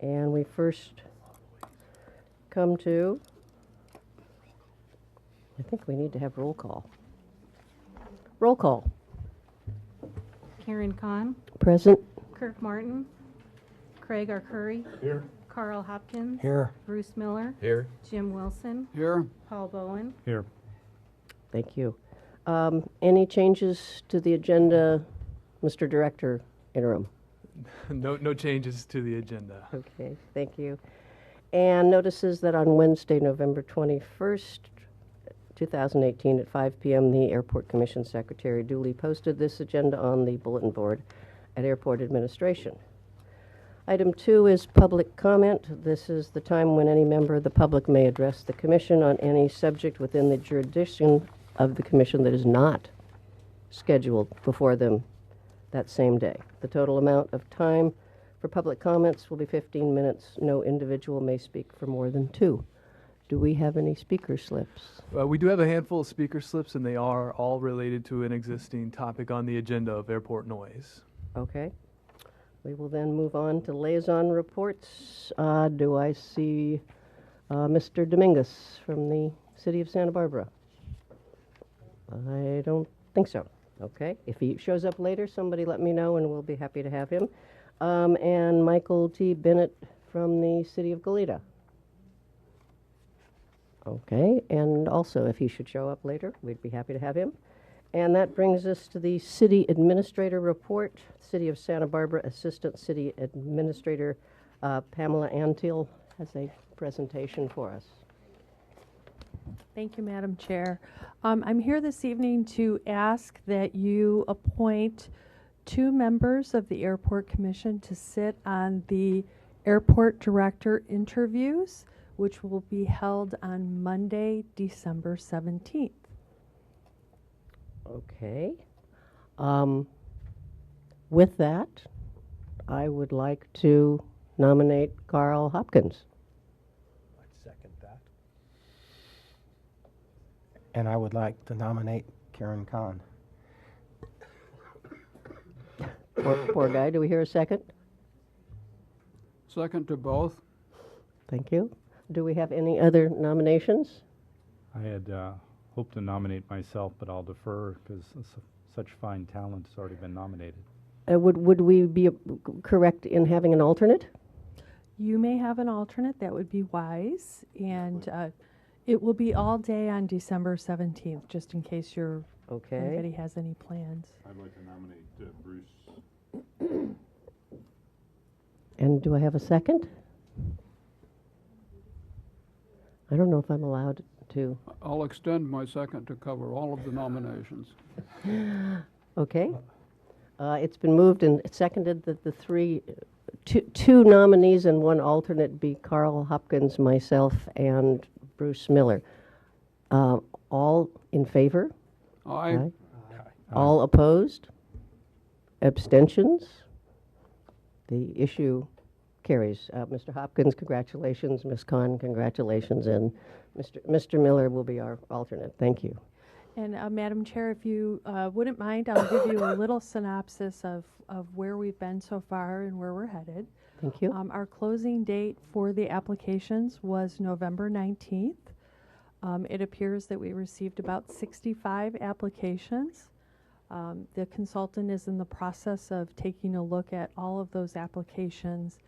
And we first come to, I think we need to have roll call. Roll call. Karen Kahn, Present. Kirk Martin, Craig Arcuri, Here. Carl Hopkins, Here. Bruce Miller, Here. Jim Wilson, Here. Paul Bowen. Here. Thank you. Any changes to the agenda, Mr. Director, interim? No changes to the agenda. Okay, thank you. And notices that on Wednesday, November 21st, 2018 at 5 p.m., the Airport Commission Secretary duly posted this agenda on the bulletin board at Airport Administration. Item 2 is public comment. This is the time when any member of the public may address the Commission on any subject within the jurisdiction of the Commission that is not scheduled before them that same day. The total amount of time for public comments will be 15 minutes. No individual may speak for more than 2. Do we have any speaker slips? We do have a handful of speaker slips, and they are all related to an existing topic on the agenda of airport noise. Okay. We will then move on to liaison reports. Do I see Mr. Dominguez from the City of Santa Barbara? I don't think so. Okay. If he shows up later, somebody let me know, and we'll be happy to have him. And Michael T. Bennett from the City of Goleta. Okay. And also, if he should show up later, we'd be happy to have him. And that brings us to the City Administrator report. City of Santa Barbara Assistant City Administrator Pamela Antil has a presentation for us. Thank you, Madam Chair. I'm here this evening to ask that you appoint 2 members of the Airport Commission to sit on the Airport Director interviews, which will be held on Monday, December 17th. Okay. With that, I would like to nominate Carl Hopkins. I'd second that. And I would like to nominate Karen Kahn. Poor guy. Do we hear a second? Second to both. Thank you. Do we have any other nominations? I had hoped to nominate myself, but I'll defer because such fine talent has already been nominated. Would we be correct in having an alternate? You may have an alternate. That would be wise. And it will be all day on December 17th, just in case anybody has any plans. I'd like to nominate Bruce. And do I have a second? I don't know if I'm allowed to. I'll extend my second to cover all of the nominations. Okay. It's been moved and seconded that the two nominees and 1 alternate be Carl Hopkins, myself, and Bruce Miller. All in favor? Aye. All opposed? Abstentions? The issue carries. Mr. Hopkins, congratulations. Ms. Kahn, congratulations. And Mr. Miller will be our alternate. Thank you. And Madam Chair, if you wouldn't mind, I'll give you a little synopsis of where we've been so far and where we're headed. Thank you. Our closing date for the applications was November 19th. It appears that we received about 65 applications. The consultant is in the process of taking a look at all of those applications.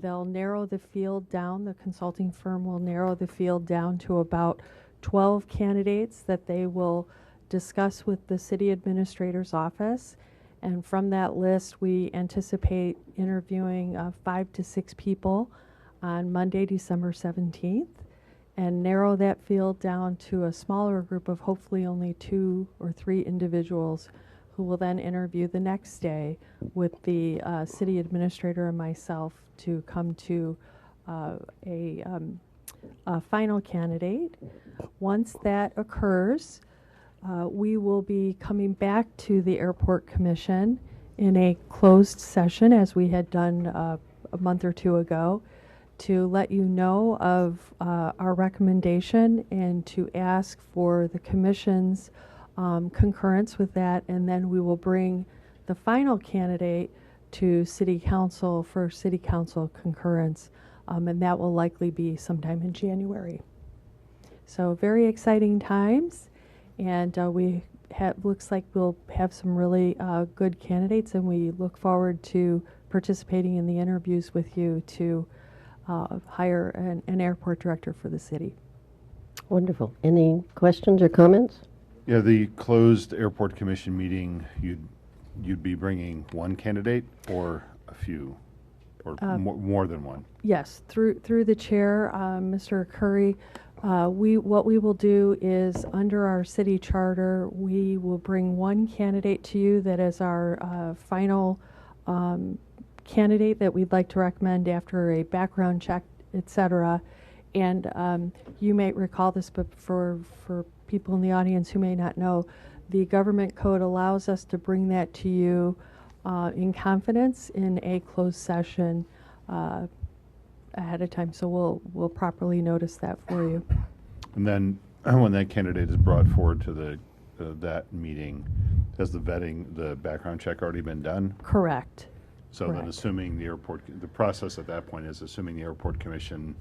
They'll narrow the field down. The consulting firm will narrow the field down to about 12 candidates that they will discuss with the city administrator's office. And from that list, we anticipate interviewing 5 to 6 people on Monday, December 17th, and narrow that field down to a smaller group of hopefully only 2 or 3 individuals who will then interview the next day with the city administrator and myself to come to a final candidate. Once that occurs, we will be coming back to the Airport Commission in a closed session, as we had done a month or 2 ago, to let you know of our recommendation and to ask for the Commission's concurrence with that, and then we will bring the final candidate to City Council for City Council concurrence, and that will likely be sometime in January. So very exciting times, and looks like we'll have some really good candidates, and we look forward to participating in the interviews with you to hire an airport director for the city. Wonderful. Any questions or comments? Yeah, the closed airport commission meeting, you'd be bringing one candidate or a few, or more than one? Yes, through the chair, Mr. Curry, what we will do is, under our city charter, we will bring one candidate to you that is our final candidate that we'd like to recommend after a background check, et cetera. And you may recall this, but for people in the audience who may not know, the government code allows us to bring that to you in confidence in a closed session ahead of time. So we'll properly notice that for you. And then when that candidate is brought forward to that meeting, has the background check already been done? Correct. So Correct. then assuming the process at that point is assuming the airport commission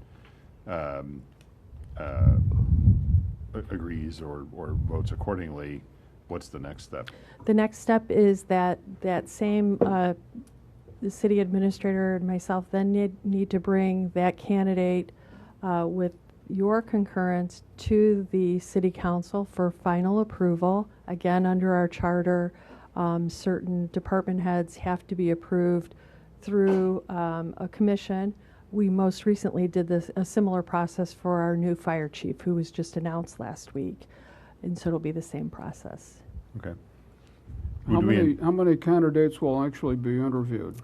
agrees or votes accordingly, what's the next step? The next step is that same the city administrator and myself then need to bring that candidate with your concurrence to the city council for final approval. Again, under our charter, certain department heads have to be approved through a commission. We most recently did a similar process for our new fire chief, who was just announced last week, and so it'll be the same process. Okay. How many candidates will actually be interviewed?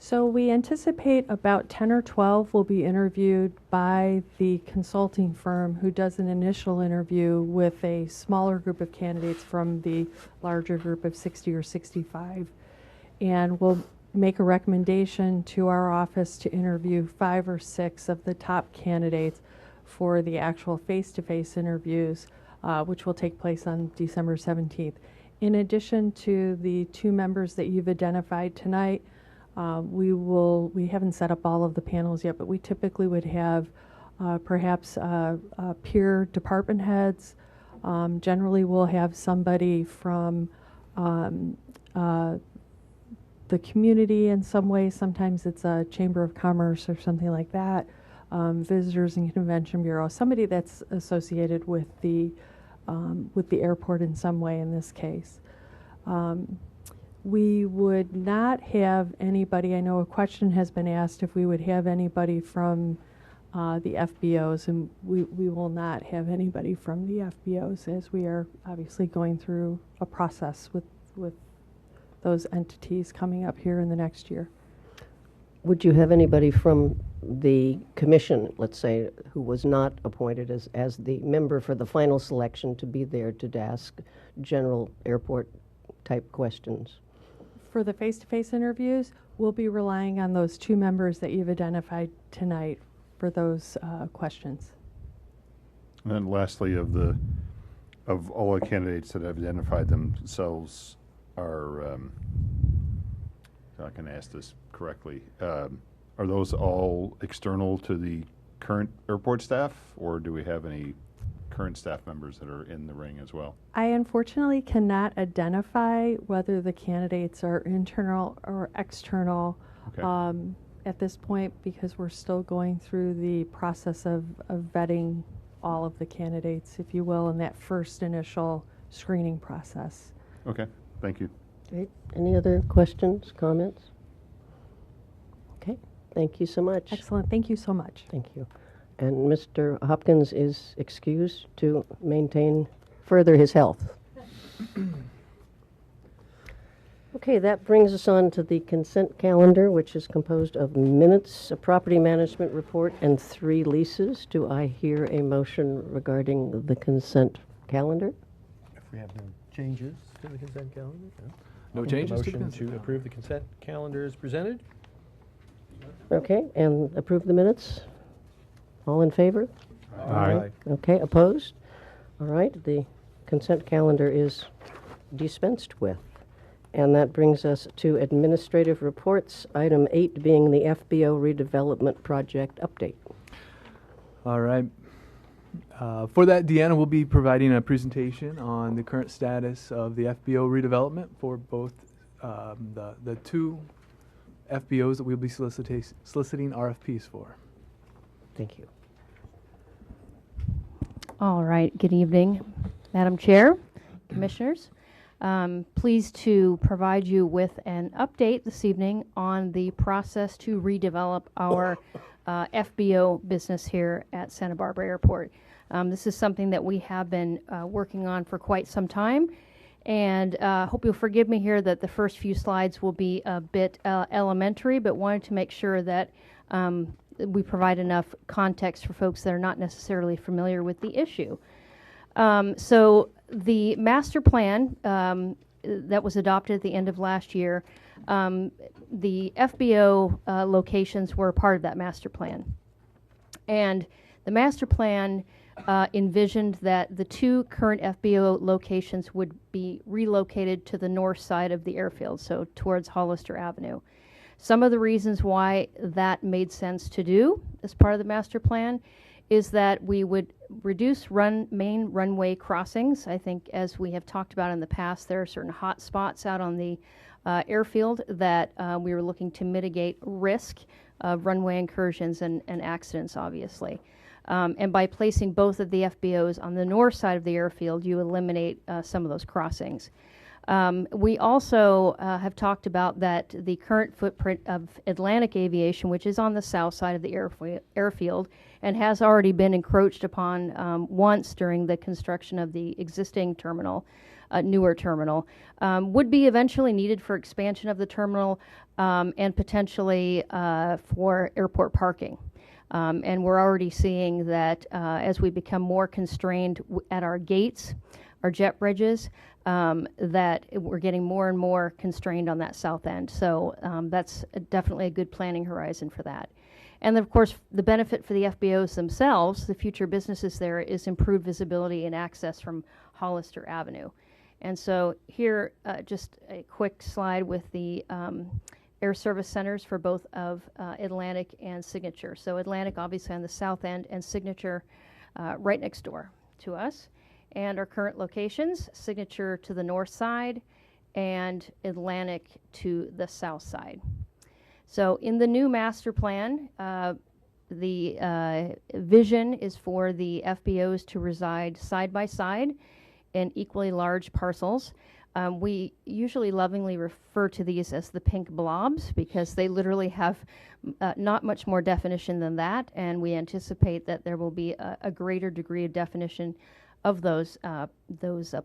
So we anticipate about 10 or 12 will be interviewed by the consulting firm, who does an initial interview with a smaller group of candidates from the larger group of 60 or 65. And we'll make a recommendation to our office to interview 5 or 6 of the top candidates for the actual face-to-face interviews, which will take place on December 17th. In addition to the 2 members that you've identified tonight, we haven't set up all of the panels yet, but we typically would have perhaps peer department heads. Generally, we'll have somebody from the community in some way. Sometimes it's a chamber of commerce or something like that. Visitors and Convention Bureau, somebody that's associated with the airport in some way in this case. We would not have anybody, I know a question has been asked if we would have anybody from the FBOs, and we will not have anybody from the FBOs, as we are obviously going through a process with those entities coming up here in the next year. Would you have anybody from the commission, let's say, who was not appointed as the member for the final selection to be there to ask general airport type questions? For the face-to-face interviews, we'll be relying on those 2 members that you've identified tonight for those questions. And then lastly, of all the candidates that have identified themselves are, I can ask this correctly, are those all external to the current airport staff, or do we have any current staff members that are in the ring as well? I unfortunately cannot identify whether the candidates are internal or external Okay. at this point, because we're still going through the process of vetting all of the candidates, if you will, in that first initial screening process. Okay, thank you. Great. Any other questions, comments? Okay, thank you so much. Excellent. Thank you so much. Thank you. And Mr. Hopkins is excused to maintain further his health. Okay, that brings us on to the consent calendar, which is composed of minutes, a property management report, and 3 leases. Do I hear a motion regarding the consent calendar? If we have no changes to the consent calendar? No Make a changes to the motion consent to approve the consent calendar as presented? Okay, and approve the minutes? All in favor? Aye. Okay, opposed? All right, the consent calendar is dispensed with. And that brings us to administrative reports, item 8 being the FBO redevelopment project update. All right. For that, Deanna will be providing a presentation on the current status of the FBO redevelopment for both the two FBOs that we'll be soliciting RFPs for. Thank you. All right, good evening, Madam Chair, Commissioners. Pleased to provide you with an update this evening on the process to redevelop our FBO business here at Santa Barbara Airport. This is something that we have been working on for quite some time, and hope you'll forgive me here that the first few slides will be a bit elementary, but wanted to make sure that we provide enough context for folks that are not necessarily familiar with the issue. So the master plan that was adopted at the end of last year, the FBO locations were part of that master plan. And the master plan envisioned that the two current FBO locations would be relocated to the north side of the airfield, so towards Hollister Avenue. Some of the reasons why that made sense to do as part of the master plan is that we would reduce main runway crossings. I think, as we have talked about in the past, there are certain hot spots out on the airfield that we were looking to mitigate risk of runway incursions and accidents, obviously. And by placing both of the FBOs on the north side of the airfield, you eliminate some of those crossings. We also have talked about that the current footprint of Atlantic Aviation, which is on the south side of the airfield, and has already been encroached upon once during the construction of the existing terminal, newer terminal, would be eventually needed for expansion of the terminal and potentially for airport parking. And we're already seeing that as we become more constrained at our gates, our jet bridges, that we're getting more and more constrained on that south end. So that's definitely a good planning horizon for that. And of course, the benefit for the FBOs themselves, the future businesses there, is improved visibility and access from Hollister Avenue. And so here, just a quick slide with the air service centers for both of Atlantic and Signature. So Atlantic obviously on the south end, and Signature right next door to us. And our current locations, Signature to the north side and Atlantic to the south side. So in the new master plan, the vision is for the FBOs to reside side by side in equally large parcels. We usually lovingly refer to these as the pink blobs because they literally have not much more definition than that, and we anticipate that there will be a greater degree of definition of those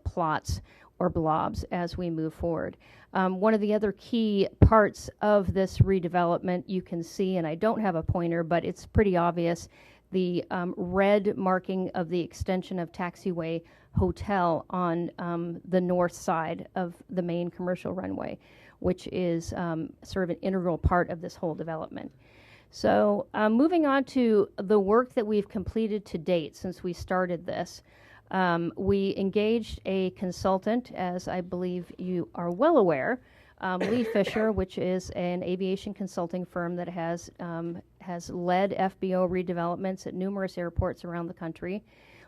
plots or blobs as we move forward. One of the other key parts of this redevelopment you can see, and I don't have a pointer, but it's pretty obvious, the red marking of the extension of Taxiway Hotel on the north side of the main commercial runway, which is sort of an integral part of this whole development. So moving on to the work that we've completed to date since we started this. We engaged a consultant, as I believe you are well aware, Lee Fisher, which is an aviation consulting firm that has led FBO redevelopments at numerous airports around the country.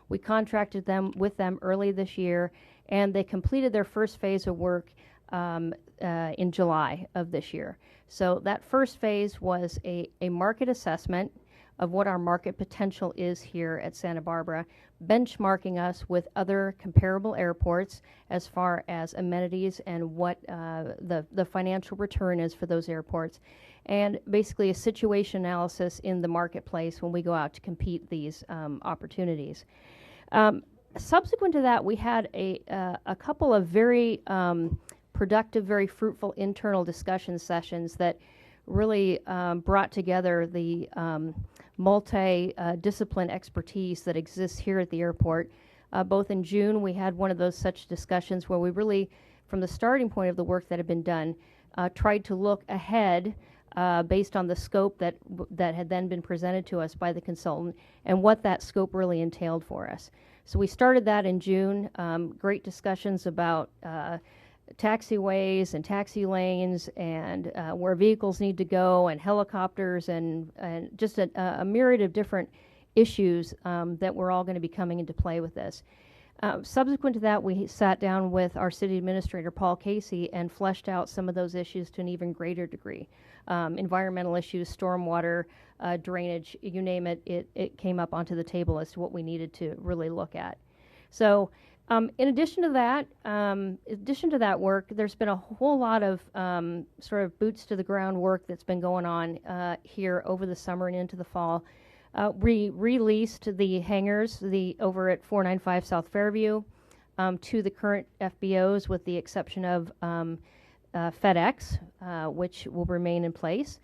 We contracted with them early this year, and they completed their first phase of work in July of this year. So that first phase was a market assessment of what our market potential is here at Santa Barbara, benchmarking us with other comparable airports as far as amenities and what the financial return is for those airports, and basically a situation analysis in the marketplace when we go out to compete these opportunities. Subsequent to that, we had a couple of very productive, very fruitful internal discussion sessions that really brought together the multi-discipline expertise that exists here at the airport. Both in June, we had one of those such discussions where we really, from the starting point of the work that had been done, tried to look ahead based on the scope that had then been presented to us by the consultant and what that scope really entailed for us. So we started that in June, great discussions about taxiways and taxi lanes and where vehicles need to go and helicopters and just a myriad of different issues that were all going to be coming into play with this. Subsequent to that, we sat down with our city administrator, Paul Casey, and fleshed out some of those issues to an even greater degree. Environmental issues, stormwater, drainage, you name it, it came up onto the table as to what we needed to really look at. So in addition to that work, there's been a whole lot of sort of boots to the ground work that's been going on here over the summer and into the fall. We released the hangars over at 495 South Fairview to the current FBOs, with the exception of FedEx, which will remain in place.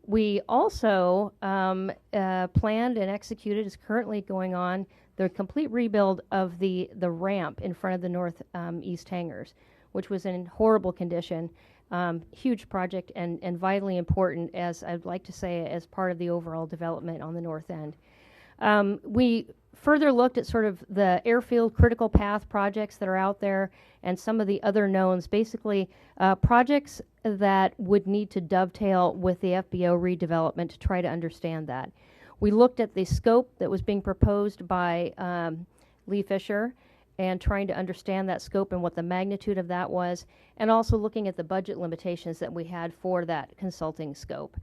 We also planned and executed, is currently going on, the complete rebuild of the ramp in front of the north east hangars, which was in horrible condition. Huge project and vitally important, as I'd like to say, as part of the overall development on the north end. We further looked at sort of the airfield critical path projects that are out there and some of the other knowns, basically projects that would need to dovetail with the FBO redevelopment to try to understand that. We looked at the scope that was being proposed by Lee Fisher and trying to understand that scope and what the magnitude of that was, and also looking at the budget limitations that we had for that consulting scope.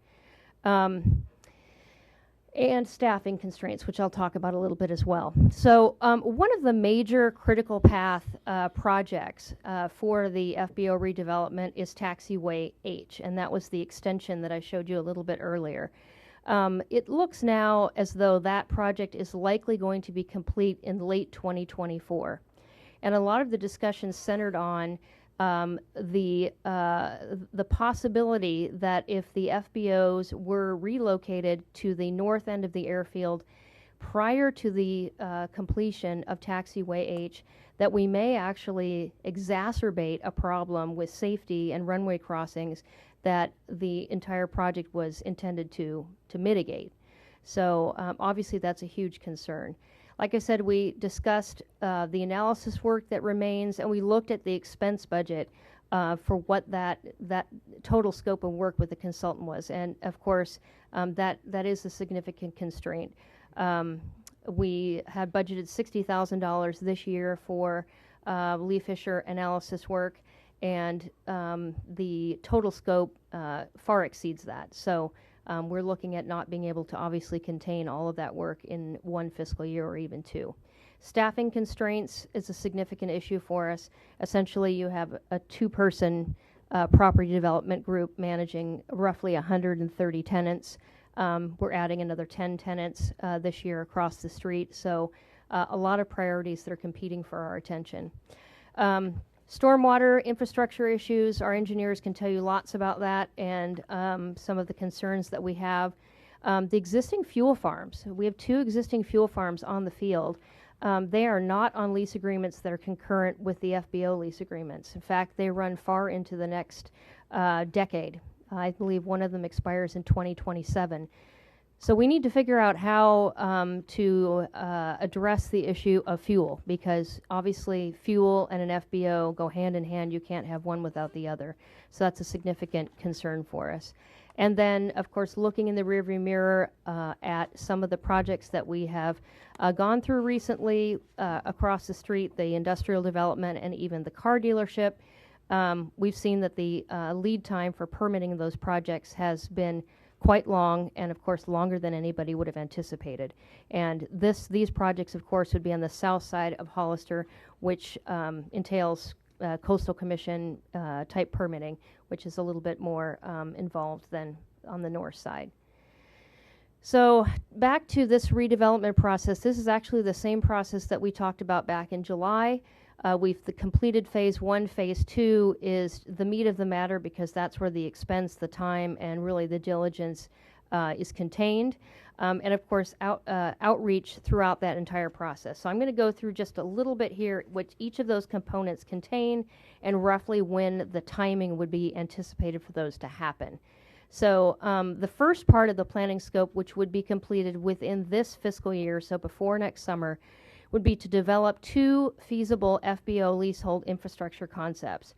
And staffing constraints, which I'll talk about a little bit as well. So one of the major critical path projects for the FBO redevelopment is Taxiway H, and that was the extension that I showed you a little bit earlier. It looks now as though that project is likely going to be complete in late 2024. And a lot of the discussions centered on the possibility that if the FBOs were relocated to the north end of the airfield prior to the completion of Taxiway H, that we may actually exacerbate a problem with safety and runway crossings that the entire project was intended to mitigate. So obviously that's a huge concern. Like I said, we discussed the analysis work that remains, and we looked at the expense budget for what that total scope of work with the consultant was. And of course, that is a significant constraint. We had budgeted $60,000 this year for Lee Fisher analysis work, and the total scope far exceeds that. So we're looking at not being able to obviously contain all of that work in one fiscal year or even two. Staffing constraints is a significant issue for us. Essentially, you have a two-person property development group managing roughly 130 tenants. We're adding another 10 tenants this year across the street. So a lot of priorities that are competing for our attention. Stormwater infrastructure issues, our engineers can tell you lots about that, and some of the concerns that we have. The existing fuel farms, we have 2 existing fuel farms on the field. They are not on lease agreements that are concurrent with the FBO lease agreements. In fact, they run far into the next decade. I believe one of them expires in 2027. So we need to figure out how to address the issue of fuel, because obviously fuel and an FBO go hand in hand. You can't have one without the other. So that's a significant concern for us. And then, of course, looking in the rearview mirror at some of the projects that we have gone through recently across the street, the industrial development and even the car dealership. We've seen that the lead time for permitting those projects has been quite long, and of course longer than anybody would have anticipated. And these projects, of course, would be on the south side of Hollister, which entails coastal commission type permitting, which is a little bit more involved than on the north side. So back to this redevelopment process. This is actually the same process that we talked about back in July. We've completed phase 1. Phase 2 is the meat of the matter, because that's where the expense, the time, and really the diligence is contained. And of course, outreach throughout that entire process. So I'm going to go through just a little bit here what each of those components contain and roughly when the timing would be anticipated for those to happen. So the first part of the planning scope, which would be completed within this fiscal year, so before next summer, would be to develop 2 feasible FBO leasehold infrastructure concepts.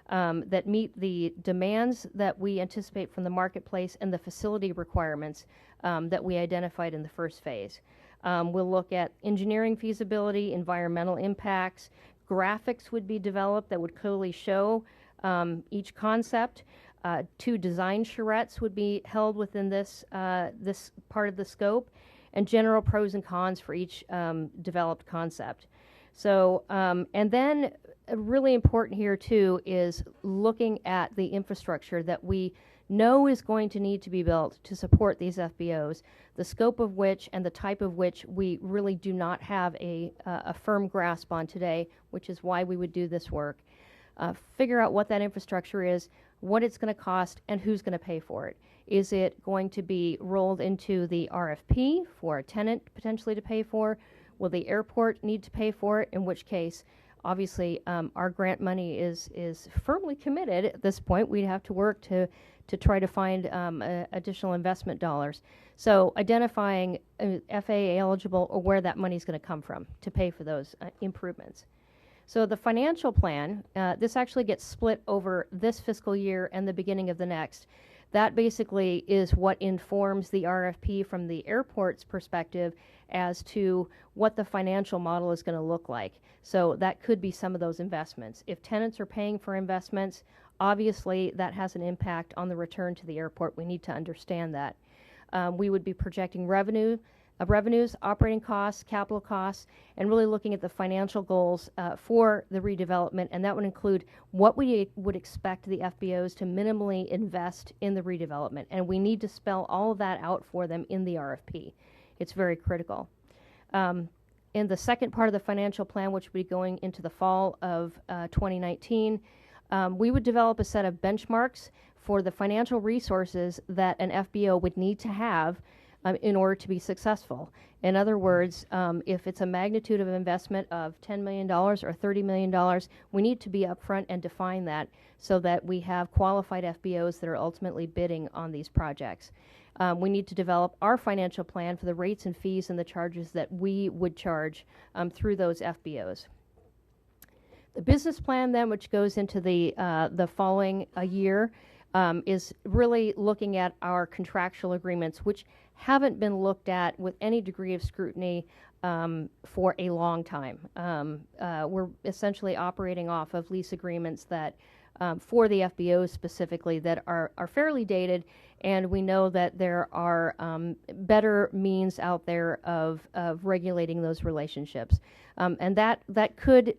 that meet the demands that we anticipate from the marketplace and the facility requirements that we identified in the first phase. We'll look at engineering feasibility, environmental impacts. Graphics would be developed that would clearly show each concept. 2 design charrettes would be held within this part of the scope, and general pros and cons for each developed concept. So, and then really important here too is looking at the infrastructure that we know is going to need to be built to support these FBOs, the scope of which and the type of which we really do not have a firm grasp on today, which is why we would do this work. Figure out what that infrastructure is, what it's going to cost, and who's going to pay for it. Is it going to be rolled into the RFP for a tenant potentially to pay for? Will the airport need to pay for it? In which case, obviously, our grant money is firmly committed at this point. We'd have to work to try to find additional investment dollars. So identifying FAA eligible or where that money is going to come from to pay for those improvements. So the financial plan, this actually gets split over this fiscal year and the beginning of the next. That basically is what informs the RFP from the airport's perspective as to what the financial model is going to look like. So that could be some of those investments. If tenants are paying for investments, obviously that has an impact on the return to the airport. We need to understand that. We would be projecting revenues, operating costs, capital costs, and really looking at the financial goals for the redevelopment, and that would include what we would expect the FBOs to minimally invest in the redevelopment, and we need to spell all of that out for them in the RFP. It's very critical. In the second part of the financial plan, which would be going into the fall of 2019, we would develop a set of benchmarks for the financial resources that an FBO would need to have in order to be successful. In other words, if it's a magnitude of investment of $10 million or $30 million, we need to be upfront and define that so that we have qualified FBOs that are ultimately bidding on these projects. We need to develop our financial plan for the rates and fees and the charges that we would charge through those FBOs. The business plan then, which goes into the following year, is really looking at our contractual agreements, which haven't been looked at with any degree of scrutiny for a long time. We're essentially operating off of lease agreements that, for the FBOs specifically, that are fairly dated, and we know that there are better means out there of regulating those relationships. And that could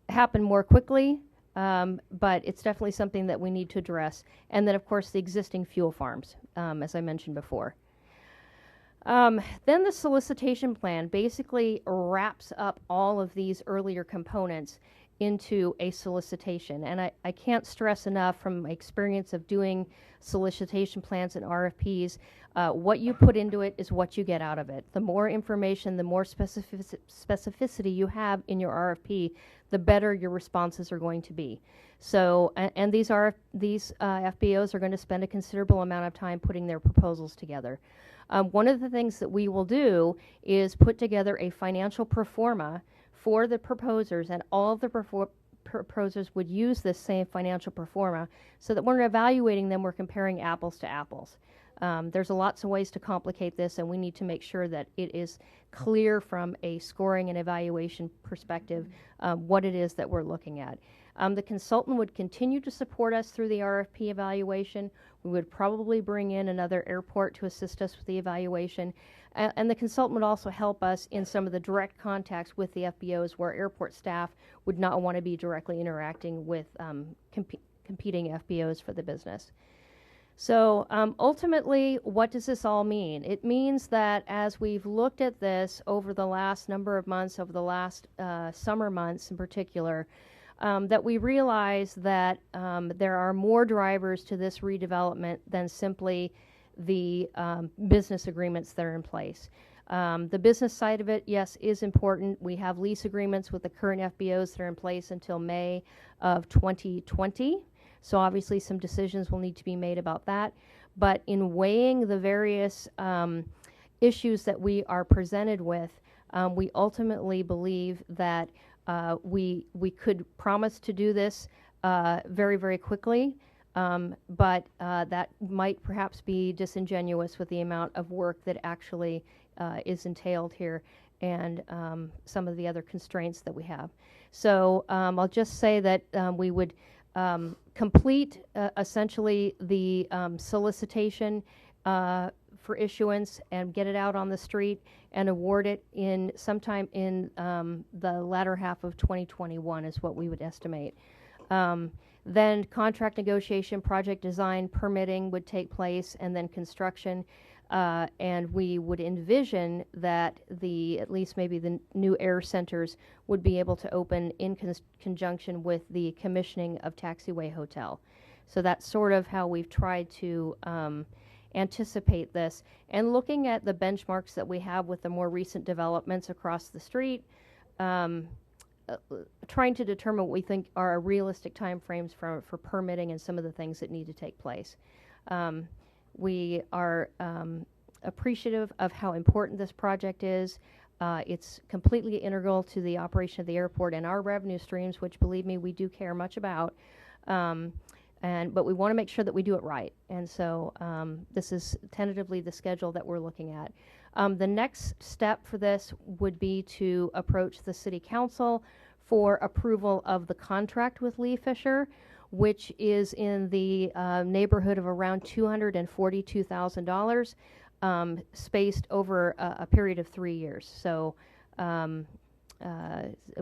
happen more quickly, but it's definitely something that we need to address. And then, of course, the existing fuel farms, as I mentioned before. Then the solicitation plan basically wraps up all of these earlier components into a solicitation. And I can't stress enough from my experience of doing solicitation plans and RFPs, what you put into it is what you get out of it. The more information, the more specificity you have in your RFP, the better your responses are going to be. So, and these FBOs are going to spend a considerable amount of time putting their proposals together. One of the things that we will do is put together a financial pro forma for the proposers, and all of the proposers would use this same financial pro forma so that when we're evaluating them, we're comparing apples to apples. There's lots of ways to complicate this, and we need to make sure that it is clear from a scoring and evaluation perspective what it is that we're looking at. The consultant would continue to support us through the RFP evaluation. We would probably bring in another airport to assist us with the evaluation. And the consultant would also help us in some of the direct contacts with the FBOs where airport staff would not want to be directly interacting with competing FBOs for the business. So ultimately, what does this all mean? It means that as we've looked at this over the last number of months, over the last summer months in particular, that we realize that there are more drivers to this redevelopment than simply the business agreements that are in place. The business side of it, yes, is important. We have lease agreements with the current FBOs that are in place until May of 2020. So obviously some decisions will need to be made about that. But in weighing the various issues that we are presented with, we ultimately believe that we could promise to do this very, very quickly. But that might perhaps be disingenuous with the amount of work that actually is entailed here and some of the other constraints that we have. So I'll just say that we would complete essentially the solicitation for issuance and get it out on the street and award it in sometime in the latter half of 2021 is what we would estimate. Then contract negotiation, project design, permitting would take place, and then construction. And we would envision that at least maybe the new air centers would be able to open in conjunction with the commissioning of Taxiway Hotel. So that's sort of how we've tried to anticipate this. And looking at the benchmarks that we have with the more recent developments across the street, trying to determine what we think are realistic timeframes for permitting and some of the things that need to take place. We are appreciative of how important this project is. It's completely integral to the operation of the airport and our revenue streams, which, believe me, we do care much about. But we want to make sure that we do it right. And so this is tentatively the schedule that we're looking at. The next step for this would be to approach the City Council for approval of the contract with Lee Fisher, which is in the neighborhood of around $242,000, spaced over a period of 3 years. So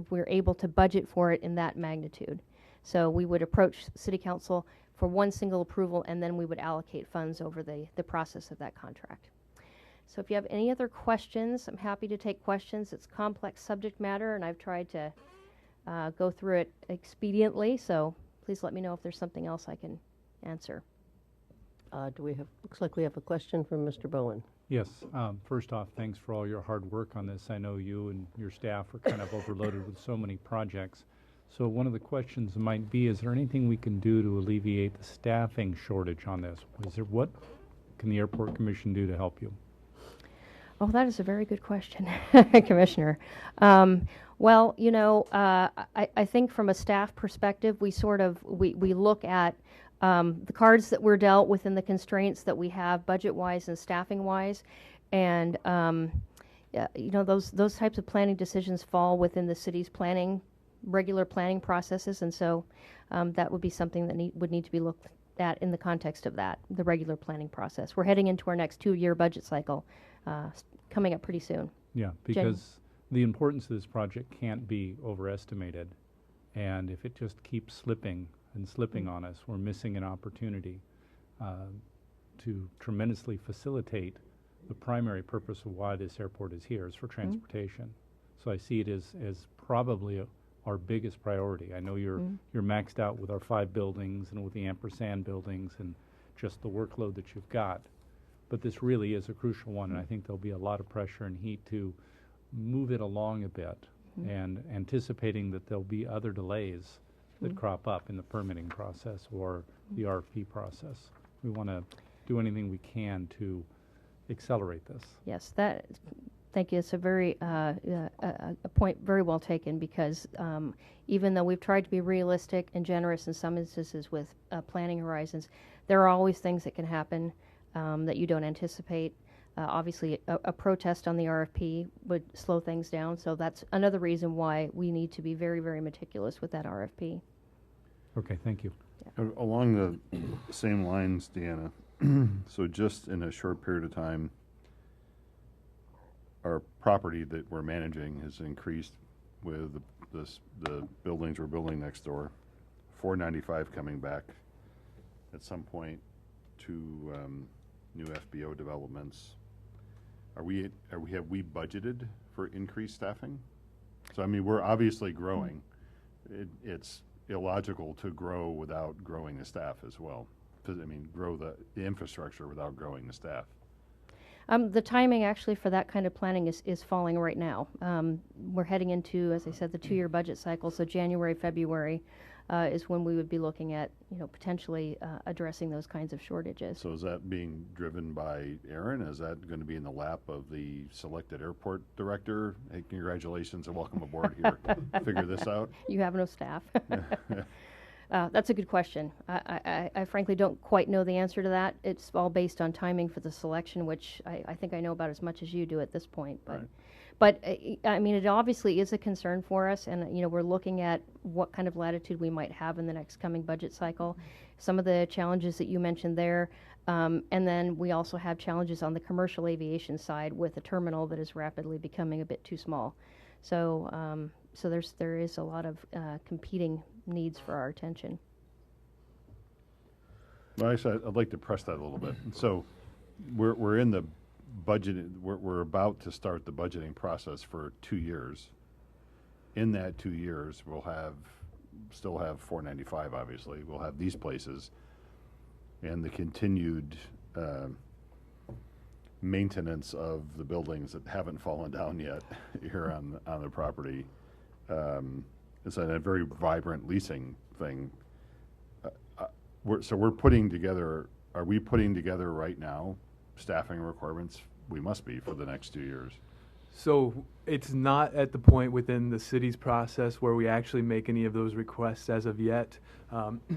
we're able to budget for it in that magnitude. So we would approach City Council for one single approval, and then we would allocate funds over the process of that contract. So if you have any other questions, I'm happy to take questions. It's complex subject matter, and I've tried to go through it expediently, so please let me know if there's something else I can answer. Looks like we have a question from Mr. Bowen. Yes. First off, thanks for all your hard work on this. I know you and your staff are kind of overloaded with so many projects. So one of the questions might be, is there anything we can do to alleviate the staffing shortage on this? What can the Airport Commission do to help you? Oh, that is a very good question, Commissioner. Well, you know, I think from a staff perspective, we look at the cards that we're dealt within the constraints that we have budget-wise and staffing-wise, and you know, those types of planning decisions fall within the city's regular planning processes, and so that would be something that would need to be looked at in the context of that, the regular planning process. We're heading into our next 2-year budget cycle, coming up pretty soon. Yeah, because the importance of this project can't be overestimated, and if it just keeps slipping and slipping on us, we're missing an opportunity to tremendously facilitate the primary purpose of why this airport is here, is for transportation. So I see it as probably our biggest priority. I know you're maxed out with our 5 buildings and with the ampersand buildings and just the workload that you've got. But this really is a crucial one, and I think there'll be a lot of pressure and heat to move it along a bit, and anticipating that there'll be other delays that crop up in the permitting process or the RFP process. We want to do anything we can to accelerate this. Yes, thank you. It's a very a point very well taken, because even though we've tried to be realistic and generous in some instances with planning horizons, there are always things that can happen that you don't anticipate. Obviously, a protest on the RFP would slow things down, so that's another reason why we need to be very, very meticulous with that RFP. Okay, thank you. Along the same lines, Deanna, so just in a short period of time, our property that we're managing has increased with the buildings we're building next door, 495 coming back at some point, 2 new FBO developments. Have we budgeted for increased staffing? So I mean, we're obviously growing. It's illogical to grow without growing the staff as well. I mean, grow the infrastructure without growing the staff. The timing actually for that kind of planning is falling right now. We're heading into, as I said, the 2-year budget cycle, so January, February is when we would be looking at, potentially addressing those kinds of shortages. So is that being driven by Aaron? Is that going to be in the lap of the selected airport director? Hey, congratulations and welcome aboard here. Figure this out. You have no staff. That's a good question. I frankly don't quite know the answer to that. It's all based on timing for the selection, which I think I know about as much as you do at this point. But, Right. but I mean, it obviously is a concern for us, and we're looking at what kind of latitude we might have in the next coming budget cycle. Some of the challenges that you mentioned there, and then we also have challenges on the commercial aviation side with a terminal that is rapidly becoming a bit too small. So, so there is a lot of competing needs for our attention. Well, actually, I'd like to press that a little bit. So we're in the budget, we're about to start the budgeting process for 2 years. In that 2 years, still have 495, obviously. We'll have these places and the continued maintenance of the buildings that haven't fallen down yet here on the property. It's a very vibrant leasing thing. We're putting together, are we putting together right now staffing requirements? We must be for the next 2 years. So it's not at the point within the city's process where we actually make any of those requests as of yet.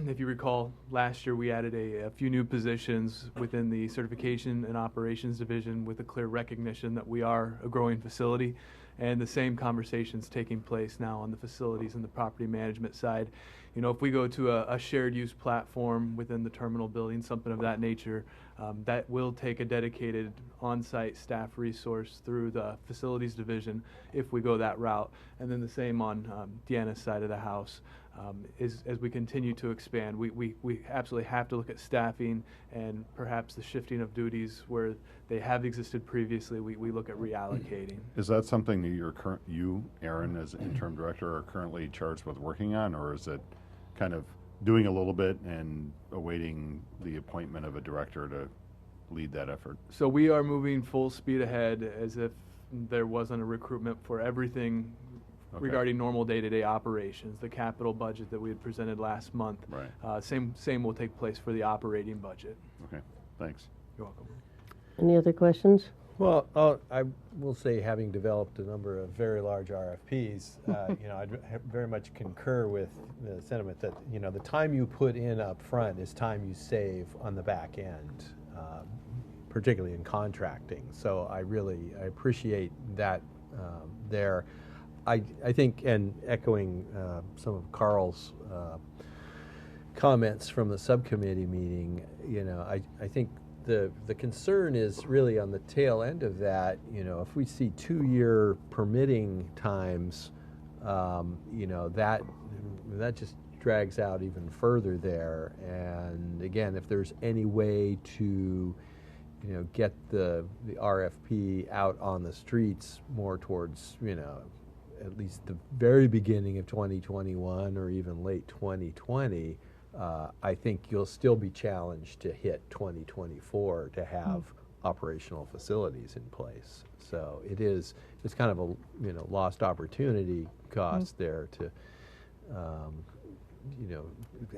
If you recall, last year we added a few new positions within the certification and operations division with a clear recognition that we are a growing facility. And the same conversation's taking place now on the facilities and the property management side. If we go to a shared use platform within the terminal building, something of that nature, that will take a dedicated on-site staff resource through the facilities division if we go that route. And then the same on Deanna's side of the house. As we continue to expand, we absolutely have to look at staffing and perhaps the shifting of duties where they have existed previously. We look at reallocating. Is that something that you, Aaron, as interim director, are currently charged with working on, or is it kind of doing a little bit and awaiting the appointment of a director to lead that effort? So we are moving full speed ahead as if there wasn't a recruitment for everything regarding normal day-to-day operations, the capital budget that we had presented last month. Right. Same will take place for the operating budget. Okay, thanks. You're welcome. Any other questions? Well, I will say, having developed a number of very large RFPs, I very much concur with the sentiment that the time you put in up front is time you save on the back end, particularly in contracting. So I appreciate that there. I think, and echoing some of Carl's comments from the subcommittee meeting, I think the concern is really on the tail end of that. If we see 2-year permitting times, that just drags out even further there. And again, if there's any way to get the RFP out on the streets more towards at least the very beginning of 2021 or even late 2020, I think you'll still be challenged to hit 2024 to have operational facilities in place. So it's kind of a lost opportunity cost there to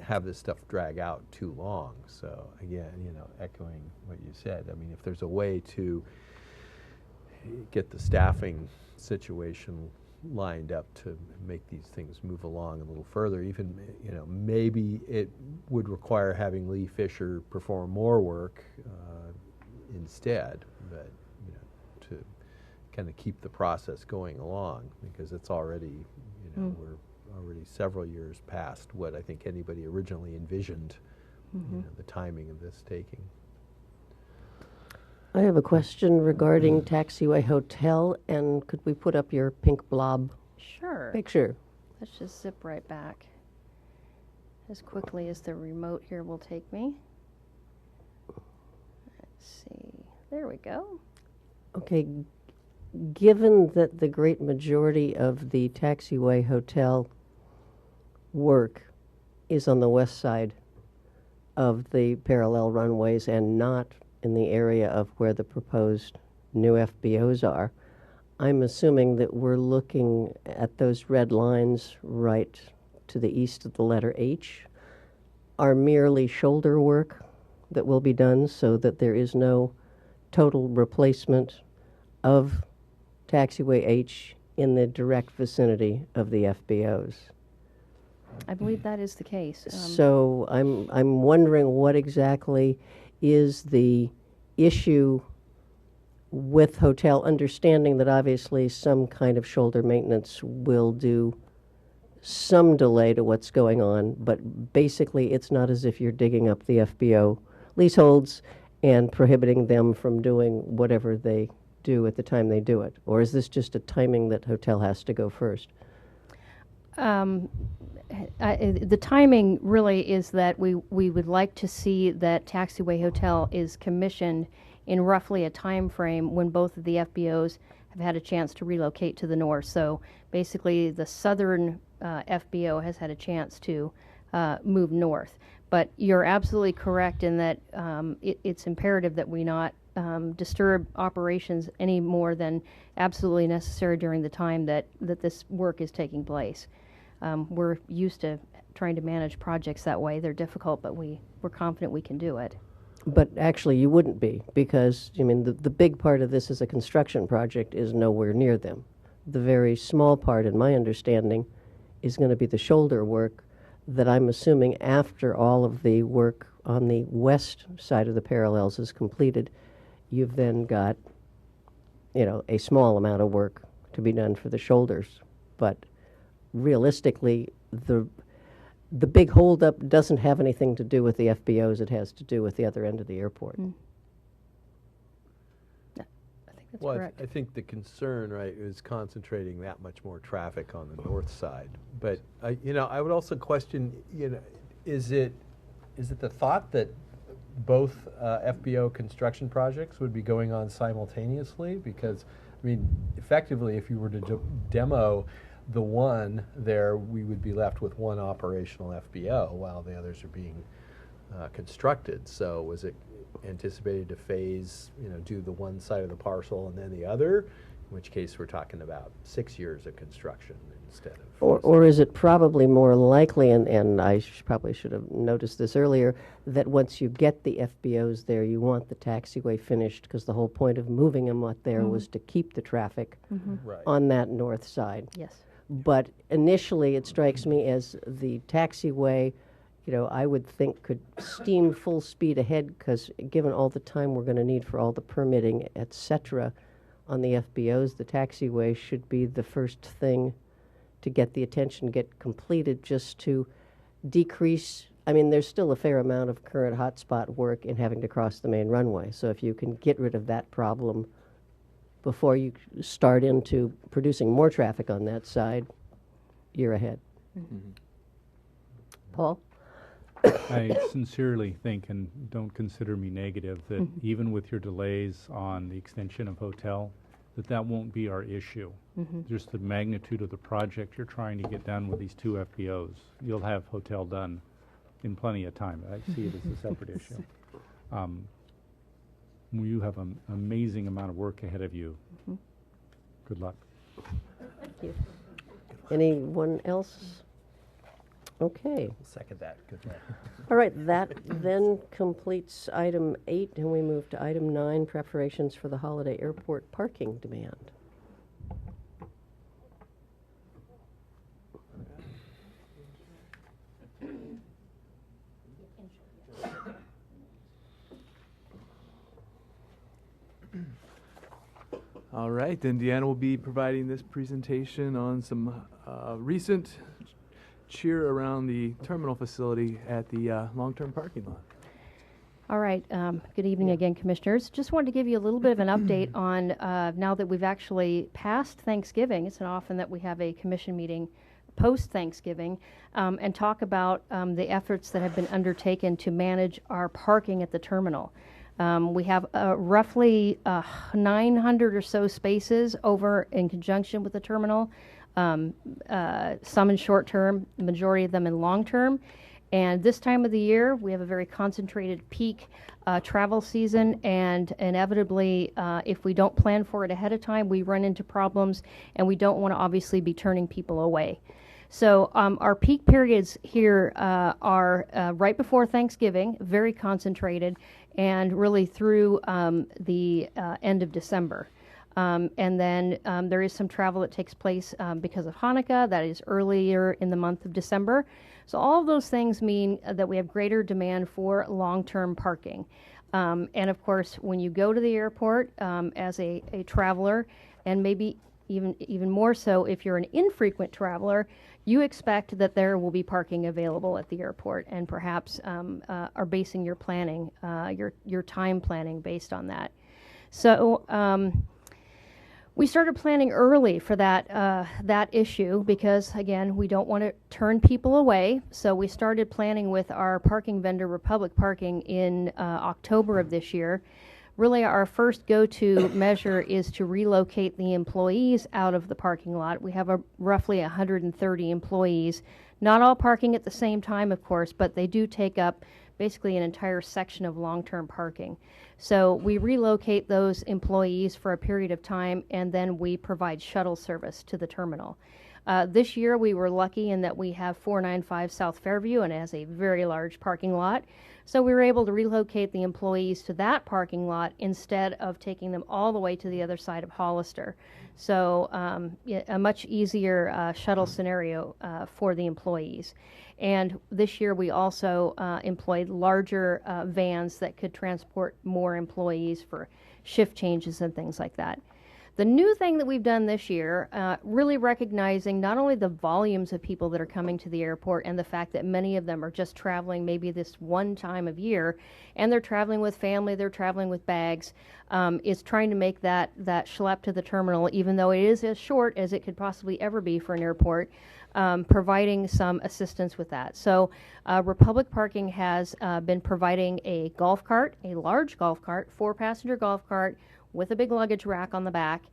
have this stuff drag out too long. So again, echoing what you said, I mean, if there's a way to get the staffing situation lined up to make these things move along a little further, even maybe it would require having Lee Fisher perform more work instead, but to kind of keep the process going along, because it's already we're already several years past what I think anybody originally envisioned the timing of this taking. I have a question regarding Taxiway Hotel, and could we put up your pink blob Sure. picture? Let's just zip right back as quickly as the remote here will take me. Let's see. There we go. Okay, given that the great majority of the Taxiway Hotel work is on the west side of the parallel runways and not in the area of where the proposed new FBOs are, I'm assuming that we're looking at those red lines right to the east of the letter H are merely shoulder work that will be done, so that there is no total replacement of Taxiway H in the direct vicinity of the FBOs. I believe that is the case. So I'm wondering what exactly is the issue with hotel, understanding that obviously some kind of shoulder maintenance will do some delay to what's going on, but basically it's not as if you're digging up the FBO leaseholds and prohibiting them from doing whatever they do at the time they do it. Or is this just a timing that hotel has to go first? The timing really is that we would like to see that Taxiway Hotel is commissioned in roughly a time frame when both of the FBOs have had a chance to relocate to the north. So basically the southern FBO has had a chance to move north. But you're absolutely correct in that it's imperative that we not disturb operations any more than absolutely necessary during the time that this work is taking place. We're used to trying to manage projects that way. They're difficult, but we're confident we can do it. But actually, you wouldn't be, because, I mean, the big part of this as a construction project is nowhere near them. The very small part, in my understanding, is going to be the shoulder work that I'm assuming after all of the work on the west side of the parallels is completed, you've then got, a small amount of work to be done for the shoulders. But realistically, the big holdup doesn't have anything to do with the FBOs. It has to do with the other end of the airport. Yeah, I think that's Well, correct. I think the concern, right, is concentrating that much more traffic on the north side. But I would also question, is it the thought that both FBO construction projects would be going on simultaneously? Because, I mean, effectively, if you were to demo the one there, we would be left with one operational FBO while the others are being constructed. So was it anticipated to phase, do the one side of the parcel and then the other, in which case we're talking about 6 years of construction instead of... Or is it probably more likely, and I probably should have noticed this earlier, that once you get the FBOs there, you want the taxiway finished, because the whole point of moving them up there was to keep the traffic Right. on that north side. Yes. But initially, it strikes me as the taxiway, I would think could steam full speed ahead, because given all the time we're going to need for all the permitting, et cetera, on the FBOs, the taxiway should be the first thing to get the attention, get completed, just to decrease. I mean, there's still a fair amount of current hotspot work in having to cross the main runway. So if you can get rid of that problem before you start into producing more traffic on that side, you're ahead. Paul? I sincerely think, and don't consider me negative, that even with your delays on the extension of hotel, that won't be our issue. Just the magnitude of the project you're trying to get done with these two FBOs. You'll have hotel done in plenty of time. I see it as a separate issue. You have an amazing amount of work ahead of you. Good luck. Thank you. Anyone else? Okay. Second that. Good luck. All right, that then completes item 8, and we move to item 9, preparations for the holiday airport parking demand. All right, then Deanna will be providing this presentation on some recent cheer around the terminal facility at the long-term parking lot. All right. Good evening again, Commissioners. Just wanted to give you a little bit of an update on now that we've actually passed Thanksgiving. It's not often that we have a commission meeting post-Thanksgiving, and talk about the efforts that have been undertaken to manage our parking at the terminal. We have roughly 900 or so spaces over in conjunction with the terminal, some in short term, the majority of them in long term. And this time of the year, we have a very concentrated peak travel season, and inevitably, if we don't plan for it ahead of time, we run into problems, and we don't want to obviously be turning people away. So our peak periods here are right before Thanksgiving, very concentrated, and really through the end of December. And then there is some travel that takes place because of Hanukkah. That is earlier in the month of December. So all of those things mean that we have greater demand for long-term parking. And of course, when you go to the airport as a traveler, and maybe even more so if you're an infrequent traveler, you expect that there will be parking available at the airport, and perhaps are basing your planning, your time planning based on that. So we started planning early for that issue because, again, we don't want to turn people away. So we started planning with our parking vendor, Republic Parking, in October of this year. Really, our first go-to measure is to relocate the employees out of the parking lot. We have roughly 130 employees, not all parking at the same time, of course, but they do take up basically an entire section of long-term parking. So we relocate those employees for a period of time, and then we provide shuttle service to the terminal. This year we were lucky in that we have 495 South Fairview, and it has a very large parking lot. So we were able to relocate the employees to that parking lot instead of taking them all the way to the other side of Hollister. So a much easier shuttle scenario for the employees. And this year we also employed larger vans that could transport more employees for shift changes and things like that. The new thing that we've done this year, really recognizing not only the volumes of people that are coming to the airport and the fact that many of them are just traveling maybe this one time of year, and they're traveling with family, they're traveling with bags, is trying to make that schlep to the terminal, even though it is as short as it could possibly ever be for an airport, providing some assistance with that. So Republic Parking has been providing a golf cart, a large golf cart, 4-passenger golf cart, with a big luggage rack on the back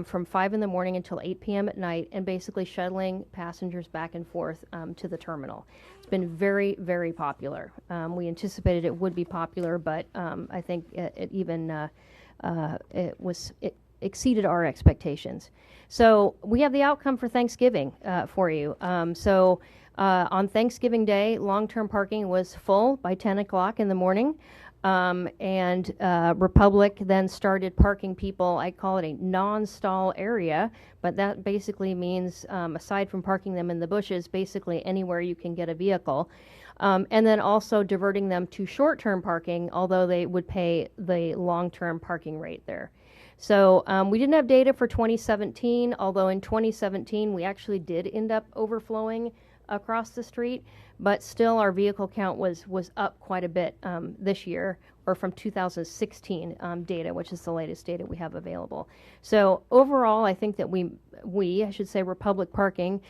from 5 in the morning until 8 p.m. at night, and basically shuttling passengers back and forth to the terminal. It's been very, very popular. We anticipated it would be popular, but I think it exceeded our expectations. So we have the outcome for Thanksgiving for you. On Thanksgiving Day, long-term parking was full by 10 o'clock in the morning. And Republic then started parking people, I call it a non-stall area, but that basically means, aside from parking them in the bushes, basically anywhere you can get a vehicle. And then also diverting them to short-term parking, although they would pay the long-term parking rate there. So we didn't have data for 2017, although in 2017 we actually did end up overflowing across the street, but still our vehicle count was up quite a bit this year, or from 2016 data, which is the latest data we have available. So overall, I think that I should say Republic Parking,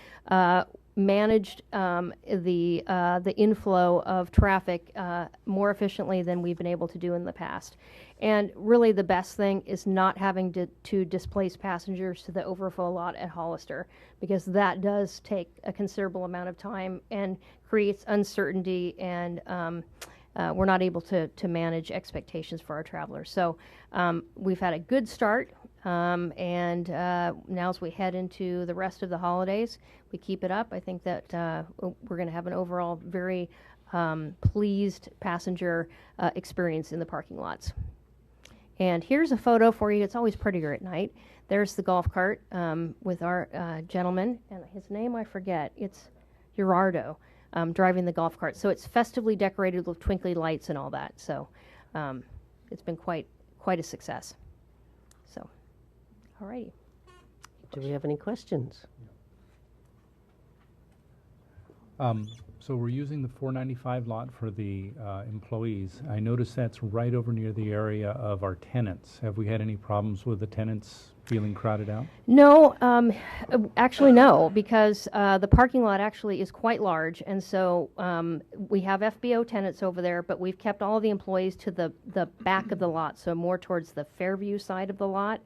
managed the inflow of traffic more efficiently than we've been able to do in the past. And really the best thing is not having to displace passengers to the overflow lot at Hollister, because that does take a considerable amount of time and creates uncertainty, and we're not able to manage expectations for our travelers. So we've had a good start, and now as we head into the rest of the holidays, we keep it up. I think that we're going to have an overall very pleased passenger experience in the parking lots. And here's a photo for you. It's always prettier at night. There's the golf cart with our gentleman, and his name I forget. It's Gerardo, driving the golf cart. So it's festively decorated with twinkly lights and all that. So it's been quite a success. So, all righty. Do we have any questions? So we're using the 495 lot for the employees. I noticed that's right over near the area of our tenants. Have we had any problems with the tenants feeling crowded out? No, actually no, because the parking lot actually is quite large, and so we have FBO tenants over there, but we've kept all of the employees to the back of the lot, so more towards the Fairview side of the lot,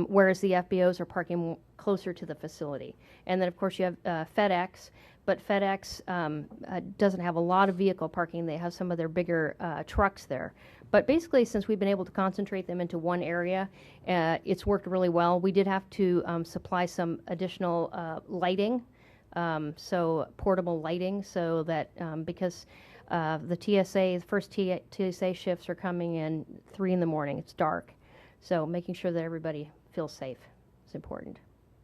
whereas the FBOs are parking closer to the facility. And then, of course, you have FedEx, but FedEx doesn't have a lot of vehicle parking. They have some of their bigger trucks there. But basically, since we've been able to concentrate them into one area, it's worked really well. We did have to supply some additional lighting, so portable lighting, so that because the first TSA shifts are coming in 3 in the morning. It's dark. So making sure that everybody feel safe. It's important.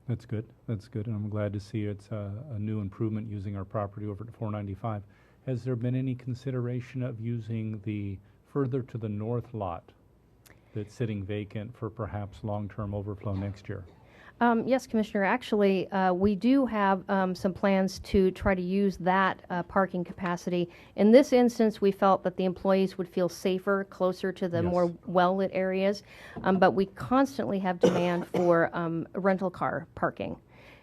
That's good. That's good, and I'm glad to see it's a new improvement using our property over at 495. Has there been any consideration of using the further to the north lot that's sitting vacant for perhaps long-term overflow next year? Yes, Commissioner. Actually, we do have some plans to try to use that parking capacity. In this instance, we felt that the employees would feel safer closer to the Yes. more well-lit areas, but we constantly have demand for rental car parking.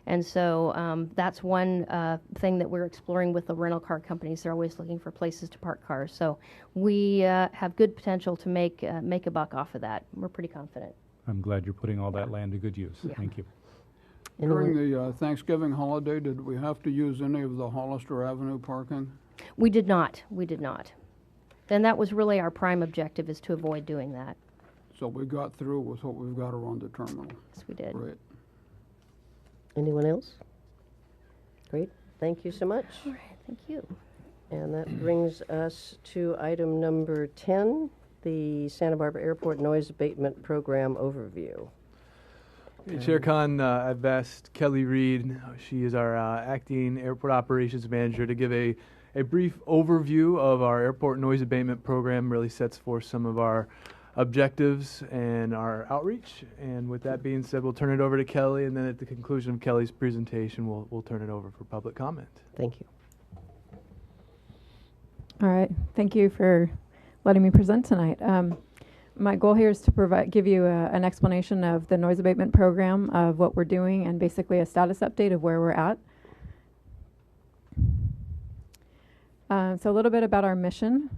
And so that's one thing that we're exploring with the rental car companies. They're always looking for places to park cars. So we have good potential to make a buck off of that. We're pretty confident. I'm glad you're putting all that land to good use. Yeah. Thank you. During the Thanksgiving holiday, did we have to use any of the Hollister Avenue parking? We did not. We did not. And that was really our prime objective, is to avoid doing that. So we got through with what we've got around the terminal. Yes, we did. Great. Anyone else? Great, thank you so much. All right, thank you. And that brings us to item number 10, the Santa Barbara Airport Noise Abatement Program Overview. Chair Khan, I've asked Kelly Reed, she is our acting airport operations manager, to give a brief overview of our airport noise abatement program. Really sets forth some of our objectives and our outreach. And with that being said, we'll turn it over to Kelly, and then at the conclusion of Kelly's presentation, we'll turn it over for public comment. Thank you. All right. Thank you for letting me present tonight. My goal here is to give you an explanation of the noise abatement program, of what we're doing, and basically a status update of where we're at. So a little bit about our mission.